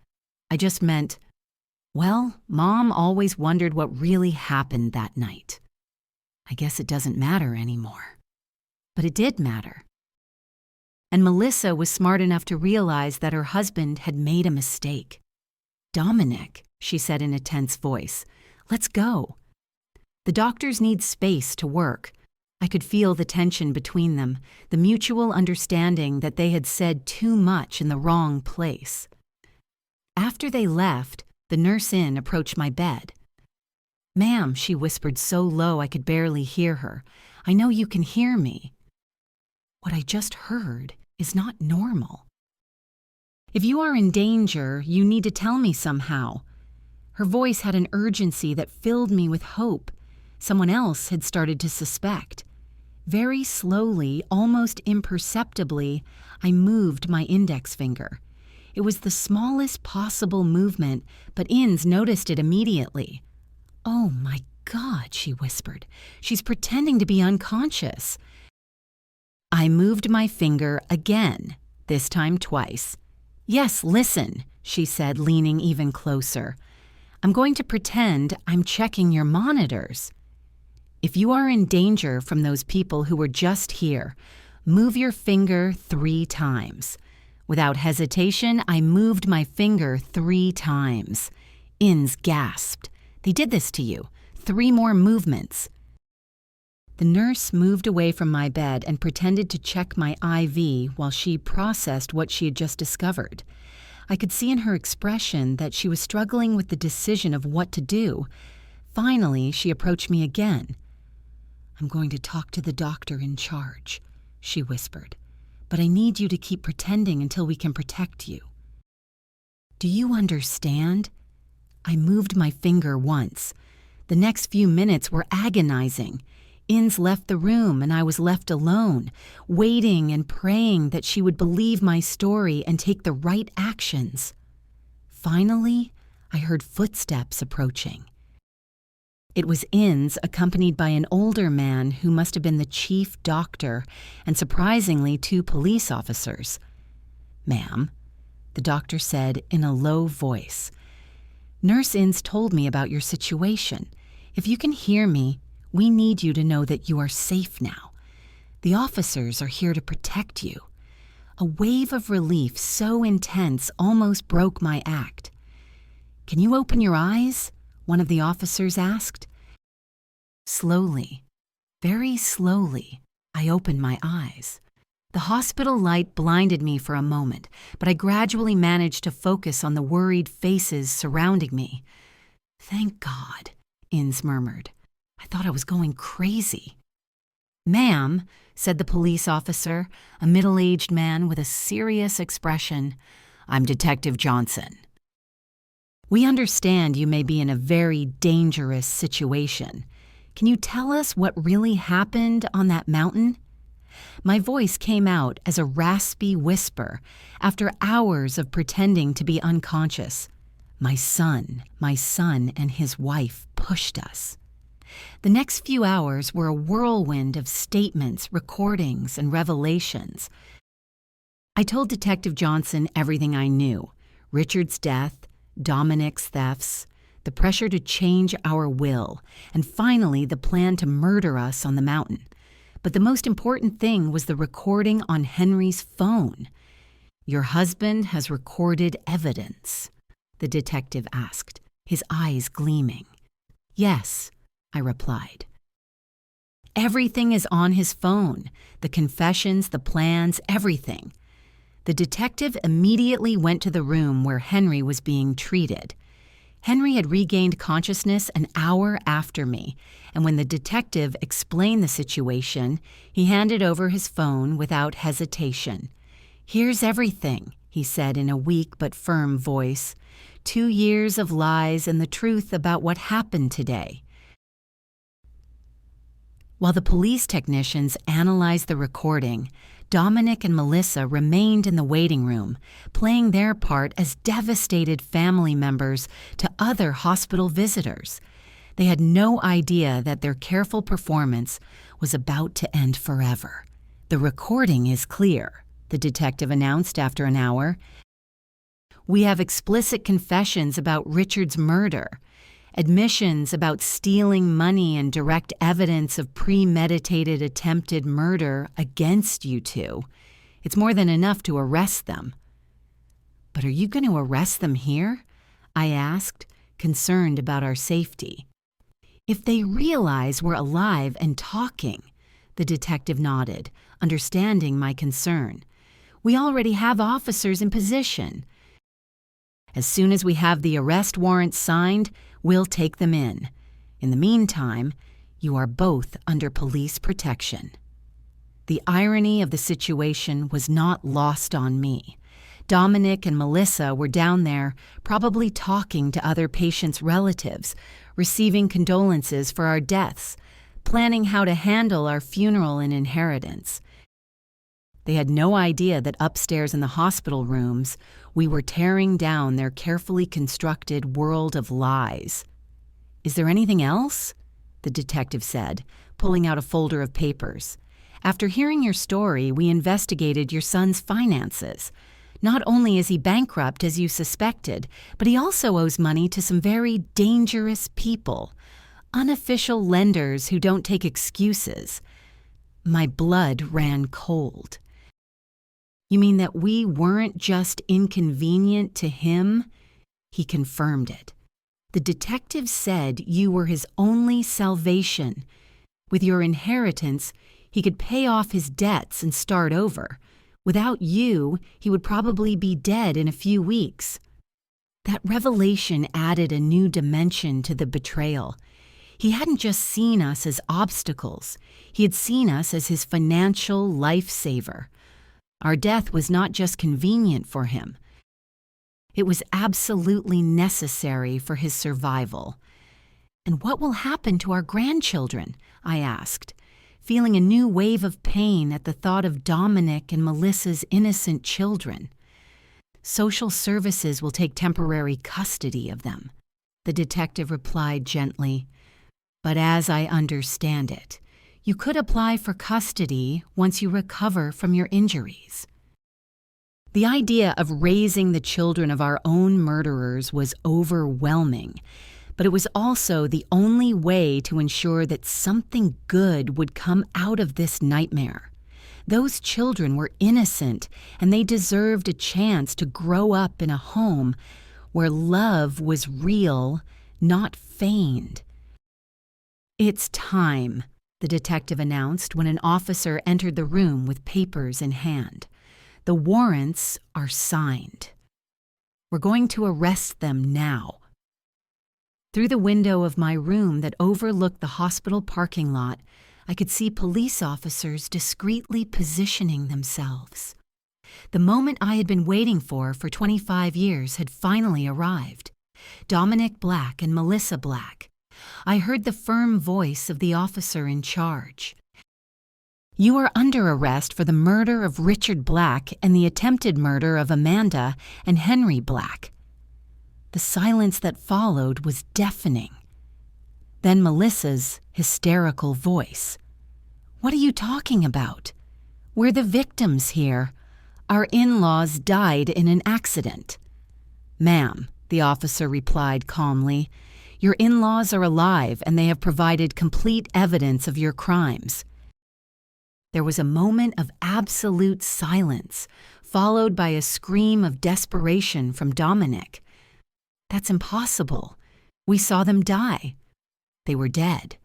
"I just meant, well, Mom always wondered what really happened that night. I guess it doesn't matter anymore." But it did matter. And Melissa was smart enough to realize that her husband had made a mistake. "Dominic," she said in a tense voice, "let's go. The doctors need space to work." I could feel the tension between them, the mutual understanding that they had said too much in the wrong place. After they left, the nurse-in approached my bed. "Ma'am," she whispered so low I could barely hear her, "I know you can hear me. What I just heard is not normal. If you are in danger, you need to tell me somehow." Her voice had an urgency that filled me with hope. Someone else had started to suspect. Very slowly, almost imperceptibly, I moved my index finger. It was the smallest possible movement, but Inns noticed it immediately. "Oh my God," she whispered. "She's pretending to be unconscious." I moved my finger again, this time twice. "Yes, listen," she said, leaning even closer. "I'm going to pretend I'm checking your monitors. If you are in danger from those people who were just here, move your finger 3 times. Without hesitation, I moved my finger 3 times. Inns gasped. "They did this to you. 3 more movements." The nurse moved away from my bed and pretended to check my IV while she processed what she had just discovered. I could see in her expression that she was struggling with the decision of what to do. Finally, she approached me again. "I'm going to talk to the doctor in charge," she whispered, "but I need you to keep pretending until we can protect you. Do you understand?" I moved my finger once. The next few minutes were agonizing. Inns left the room and I was left alone, waiting and praying that she would believe my story and take the right actions. Finally, I heard footsteps approaching. It was Inns, accompanied by an older man who must have been the chief doctor, and surprisingly 2 police officers. "Ma'am," the doctor said in a low voice, "Nurse Inns told me about your situation. If you can hear me, we need you to know that you are safe now. The officers are here to protect you." A wave of relief so intense almost broke my act. "Can you open your eyes?" one of the officers asked. Slowly, very slowly, I opened my eyes. The hospital light blinded me for a moment, but I gradually managed to focus on the worried faces surrounding me. "Thank God," Inns murmured. "I thought I was going crazy." "Ma'am," said the police officer, a middle-aged man with a serious expression, "I'm Detective Johnson. We understand you may be in a very dangerous situation. Can you tell us what really happened on that mountain?" My voice came out as a raspy whisper after hours of pretending to be unconscious. My son and his wife pushed us. The next few hours were a whirlwind of statements, recordings, and revelations. I told Detective Johnson everything I knew: Richard's death, Dominic's thefts, the pressure to change our will, and finally the plan to murder us on the mountain. But the most important thing was the recording on Henry's phone. "Your husband has recorded evidence?" the detective asked, his eyes gleaming. "Yes," I replied. "Everything is on his phone, the confessions, the plans, everything." The detective immediately went to the room where Henry was being treated. Henry had regained consciousness an hour after me, and when the detective explained the situation, he handed over his phone without hesitation. "Here's everything," he said in a weak but firm voice. 2 years of lies and the truth about what happened today." While the police technicians analyzed the recording, Dominic and Melissa remained in the waiting room, playing their part as devastated family members to other hospital visitors. They had no idea that their careful performance was about to end forever. "The recording is clear," the detective announced after an hour. "We have explicit confessions about Richard's murder, admissions about stealing money, and direct evidence of premeditated attempted murder against you two. It's more than enough to arrest them." "But are you going to arrest them here?" I asked, concerned about our safety. "If they realize we're alive and talking," the detective nodded, understanding my concern. "We already have officers in position. As soon as we have the arrest warrant signed, we'll take them in. In the meantime, you are both under police protection." The irony of the situation was not lost on me. Dominic and Melissa were down there, probably talking to other patients' relatives, receiving condolences for our deaths, planning how to handle our funeral and inheritance. They had no idea that upstairs in the hospital rooms, we were tearing down their carefully constructed world of lies. "Is there anything else?" the detective said, pulling out a folder of papers. "After hearing your story, we investigated your son's finances. Not only is he bankrupt as you suspected, but he also owes money to some very dangerous people, unofficial lenders who don't take excuses." My blood ran cold. "You mean that we weren't just inconvenient to him?" He confirmed it. "The detective said you were his only salvation. With your inheritance, he could pay off his debts and start over. Without you, he would probably be dead in a few weeks." That revelation added a new dimension to the betrayal. He hadn't just seen us as obstacles. He had seen us as his financial lifesaver. Our death was not just convenient for him. It was absolutely necessary for his survival. "And what will happen to our grandchildren?" I asked, feeling a new wave of pain at the thought of Dominic and Melissa's innocent children. "Social services will take temporary custody of them," the detective replied gently. "But as I understand it, you could apply for custody once you recover from your injuries." The idea of raising the children of our own murderers was overwhelming, but it was also the only way to ensure that something good would come out of this nightmare. Those children were innocent, and they deserved a chance to grow up in a home where love was real, not feigned. "It's time," the detective announced when an officer entered the room with papers in hand. "The warrants are signed. We're going to arrest them now." Through the window of my room that overlooked the hospital parking lot, I could see police officers discreetly positioning themselves. The moment I had been waiting for 25 years had finally arrived. Dominic Black and Melissa Black. I heard the firm voice of the officer in charge. "You are under arrest for the murder of Richard Black and the attempted murder of Amanda and Henry Black." The silence that followed was deafening. Then Melissa's hysterical voice. "What are you talking about? We're the victims here. Our in-laws died in an accident." "Ma'am," the officer replied calmly, "your in-laws are alive and they have provided complete evidence of your crimes." There was a moment of absolute silence, followed by a scream of desperation from Dominic. "That's impossible. We saw them die. They were dead."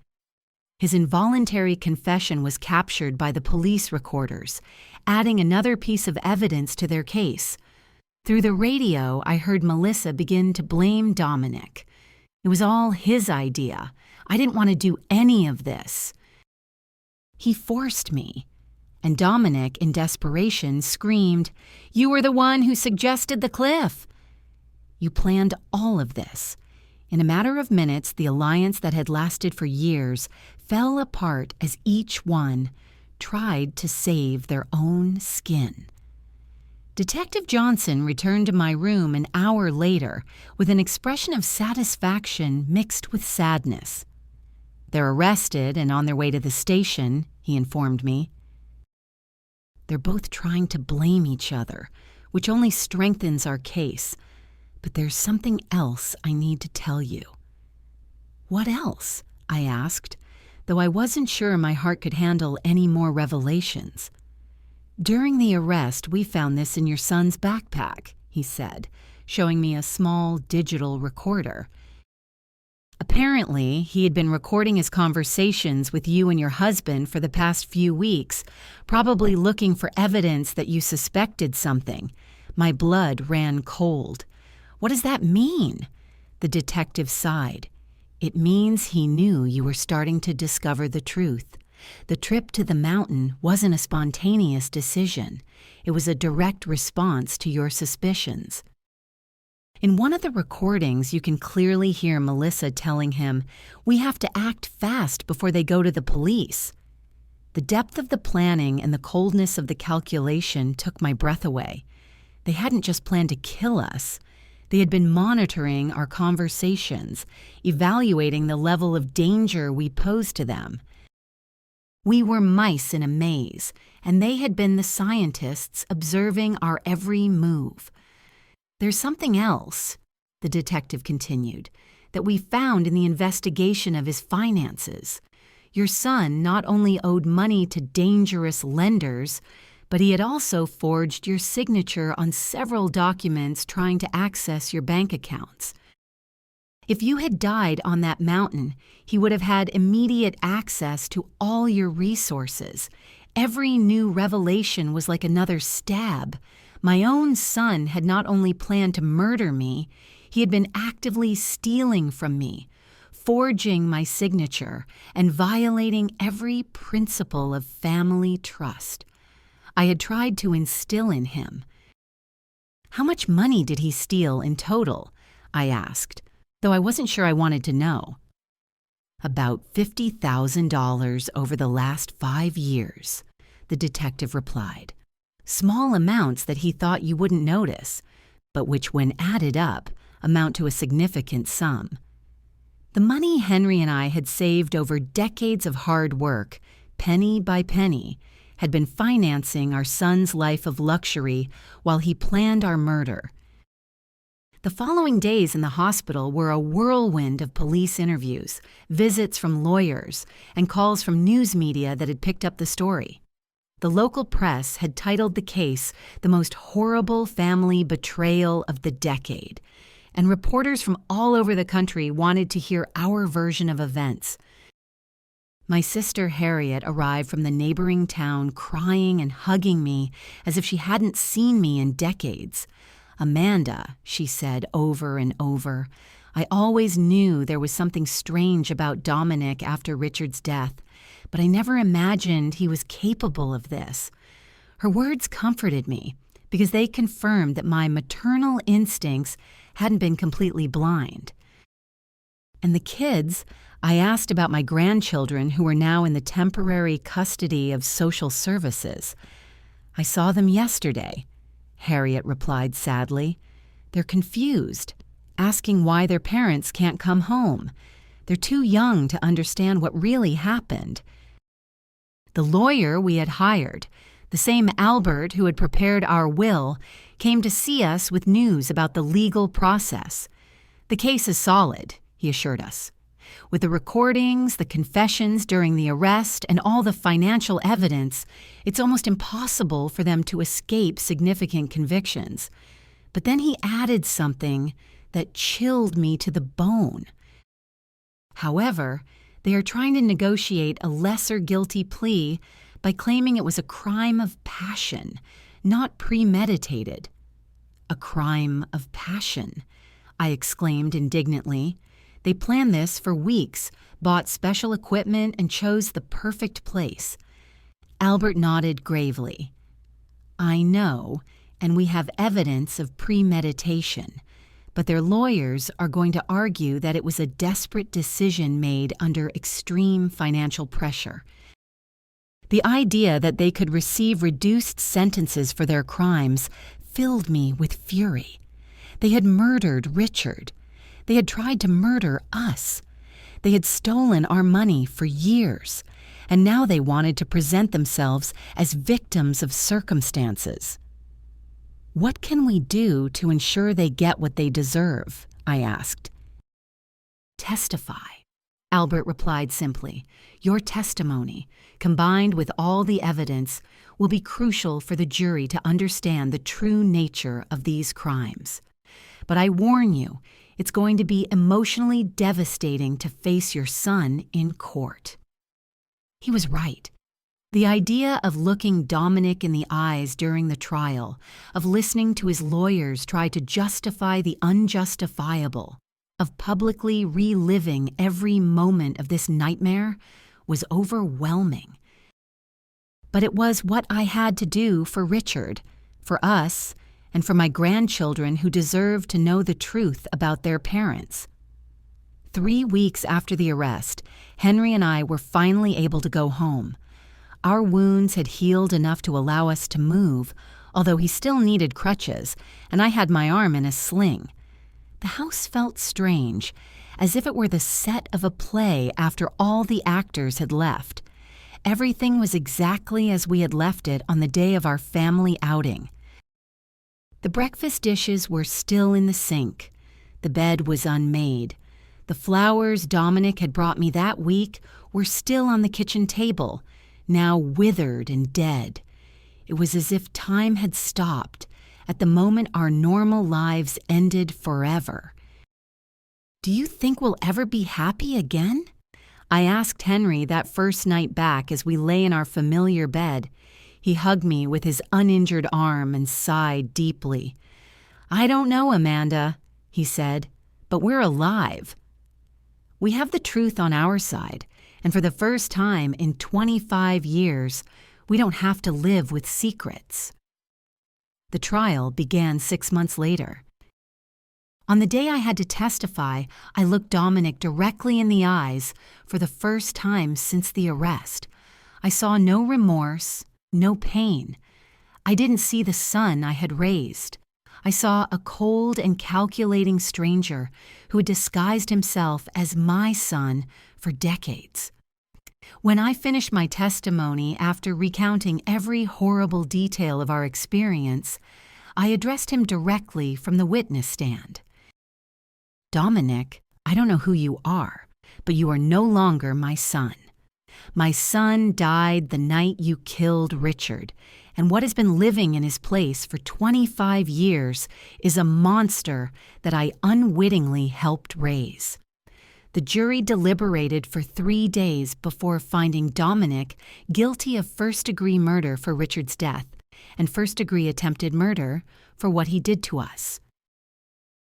His involuntary confession was captured by the police recorders, adding another piece of evidence to their case. Through the radio, I heard Melissa begin to blame Dominic. It was all his idea. I didn't want to do any of this. "He forced me." And Dominic, in desperation, screamed, "You were the one who suggested the cliff." "You planned all of this." In a matter of minutes, the alliance that had lasted for years fell apart as each one tried to save their own skin. Detective Johnson returned to my room an hour later with an expression of satisfaction mixed with sadness. "They're arrested and on their way to the station," he informed me. "They're both trying to blame each other, which only strengthens our case. But there's something else I need to tell you." "What else?" I asked, though I wasn't sure my heart could handle any more revelations. "During the arrest, we found this in your son's backpack," he said, showing me a small digital recorder. "Apparently, he had been recording his conversations with you and your husband for the past few weeks, probably looking for evidence that you suspected something." My blood ran cold. "What does that mean?" The detective sighed. "It means he knew you were starting to discover the truth. The trip to the mountain wasn't a spontaneous decision. It was a direct response to your suspicions." In one of the recordings, you can clearly hear Melissa telling him, "We have to act fast before they go to the police." The depth of the planning and the coldness of the calculation took my breath away. They hadn't just planned to kill us. They had been monitoring our conversations, evaluating the level of danger we posed to them. We were mice in a maze, and they had been the scientists observing our every move. "There's something else," the detective continued, "that we found in the investigation of his finances. Your son not only owed money to dangerous lenders, but he had also forged your signature on several documents trying to access your bank accounts. If you had died on that mountain, he would have had immediate access to all your resources. Every new revelation was like another stab. My own son had not only planned to murder me, he had been actively stealing from me, forging my signature, and violating every principle of family trust. I had tried to instill in him." "How much money did he steal in total?" I asked, though I wasn't sure I wanted to know. "About $50,000 over the last 5 years, the detective replied. "Small amounts that he thought you wouldn't notice, but which, when added up, amount to a significant sum. The money Henry and I had saved over decades of hard work, penny by penny, had been financing our son's life of luxury while he planned our murder. The following days in the hospital were a whirlwind of police interviews, visits from lawyers, and calls from news media that had picked up the story. The local press had titled the case the most horrible family betrayal of the decade, and reporters from all over the country wanted to hear our version of events. My sister Harriet arrived from the neighboring town crying and hugging me as if she hadn't seen me in decades. "Amanda," she said over and over, "I always knew there was something strange about Dominic after Richard's death, but I never imagined he was capable of this." Her words comforted me because they confirmed that my maternal instincts hadn't been completely blind. And the kids, I asked about my grandchildren who were now in the temporary custody of social services. "I saw them yesterday," Harriet replied sadly. "They're confused, asking why their parents can't come home. They're too young to understand what really happened." The lawyer we had hired, the same Albert who had prepared our will, came to see us with news about the legal process. "The case is solid," he assured us. "With the recordings, the confessions during the arrest, and all the financial evidence, it's almost impossible for them to escape significant convictions." But then he added something that chilled me to the bone. "However, they are trying to negotiate a lesser guilty plea by claiming it was a crime of passion, not premeditated." "A crime of passion?" I exclaimed indignantly. "They planned this for weeks, bought special equipment, and chose the perfect place." Albert nodded gravely. "I know, and we have evidence of premeditation, but their lawyers are going to argue that it was a desperate decision made under extreme financial pressure. The idea that they could receive reduced sentences for their crimes filled me with fury. They had murdered Richard. They had tried to murder us. They had stolen our money for years, and now they wanted to present themselves as victims of circumstances. What can we do to ensure they get what they deserve? I asked. Testify, Albert replied simply. Your testimony, combined with all the evidence, will be crucial for the jury to understand the true nature of these crimes. But I warn you, it's going to be emotionally devastating to face your son in court. He was right. The idea of looking Dominic in the eyes during the trial, of listening to his lawyers try to justify the unjustifiable, of publicly reliving every moment of this nightmare was overwhelming. But it was what I had to do for Richard, for us, and for my grandchildren who deserved to know the truth about their parents. 3 weeks after the arrest, Henry and I were finally able to go home. Our wounds had healed enough to allow us to move, although he still needed crutches, and I had my arm in a sling. The house felt strange, as if it were the set of a play after all the actors had left. Everything was exactly as we had left it on the day of our family outing. The breakfast dishes were still in the sink. The bed was unmade. The flowers Dominic had brought me that week were still on the kitchen table, now withered and dead. It was as if time had stopped at the moment our normal lives ended forever. Do you think we'll ever be happy again? I asked Henry that first night back as we lay in our familiar bed. He hugged me with his uninjured arm and sighed deeply. I don't know, Amanda, he said, but we're alive. We have the truth on our side, and for the first time in 25 years, we don't have to live with secrets. The trial began 6 months later. On the day I had to testify, I looked Dominic directly in the eyes for the first time since the arrest. I saw no remorse, no pain. I didn't see the son I had raised. I saw a cold and calculating stranger who had disguised himself as my son for decades. When I finished my testimony after recounting every horrible detail of our experience, I addressed him directly from the witness stand. Dominic, I don't know who you are, but you are no longer my son. My son died the night you killed Richard, and what has been living in his place for 25 years is a monster that I unwittingly helped raise. The jury deliberated for 3 days before finding Dominic guilty of first-degree murder for Richard's death and first-degree attempted murder for what he did to us.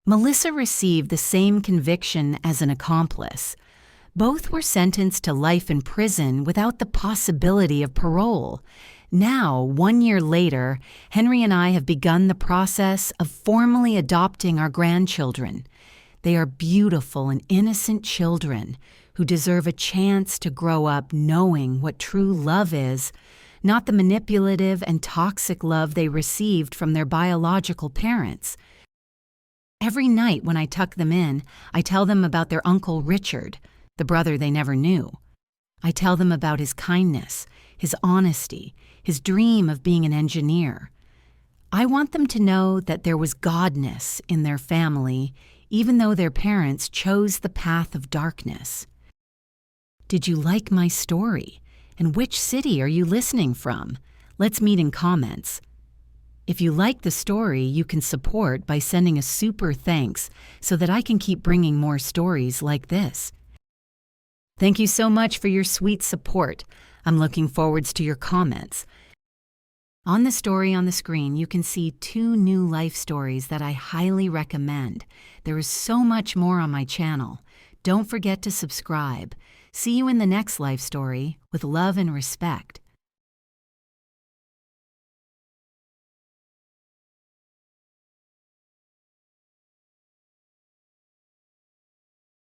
Melissa received the same conviction as an accomplice. Both were sentenced to life in prison without the possibility of parole. Now, 1 year later, Henry and I have begun the process of formally adopting our grandchildren. They are beautiful and innocent children who deserve a chance to grow up knowing what true love is, not the manipulative and toxic love they received from their biological parents. Every night when I tuck them in, I tell them about their Uncle Richard, the brother they never knew. I tell them about his kindness, his honesty, his dream of being an engineer. I want them to know that there was godness in their family, even though their parents chose the path of darkness. Did you like my story? And which city are you listening from? Let's meet in comments. If you like the story, you can support by sending a super thanks so that I can keep bringing more stories like this. Thank you so much for your sweet support. I'm looking forward to your comments. On the story on the screen, you can see 2 new life stories that I highly recommend. There is so much more on my channel. Don't forget to subscribe. See you in the next life story with love and respect.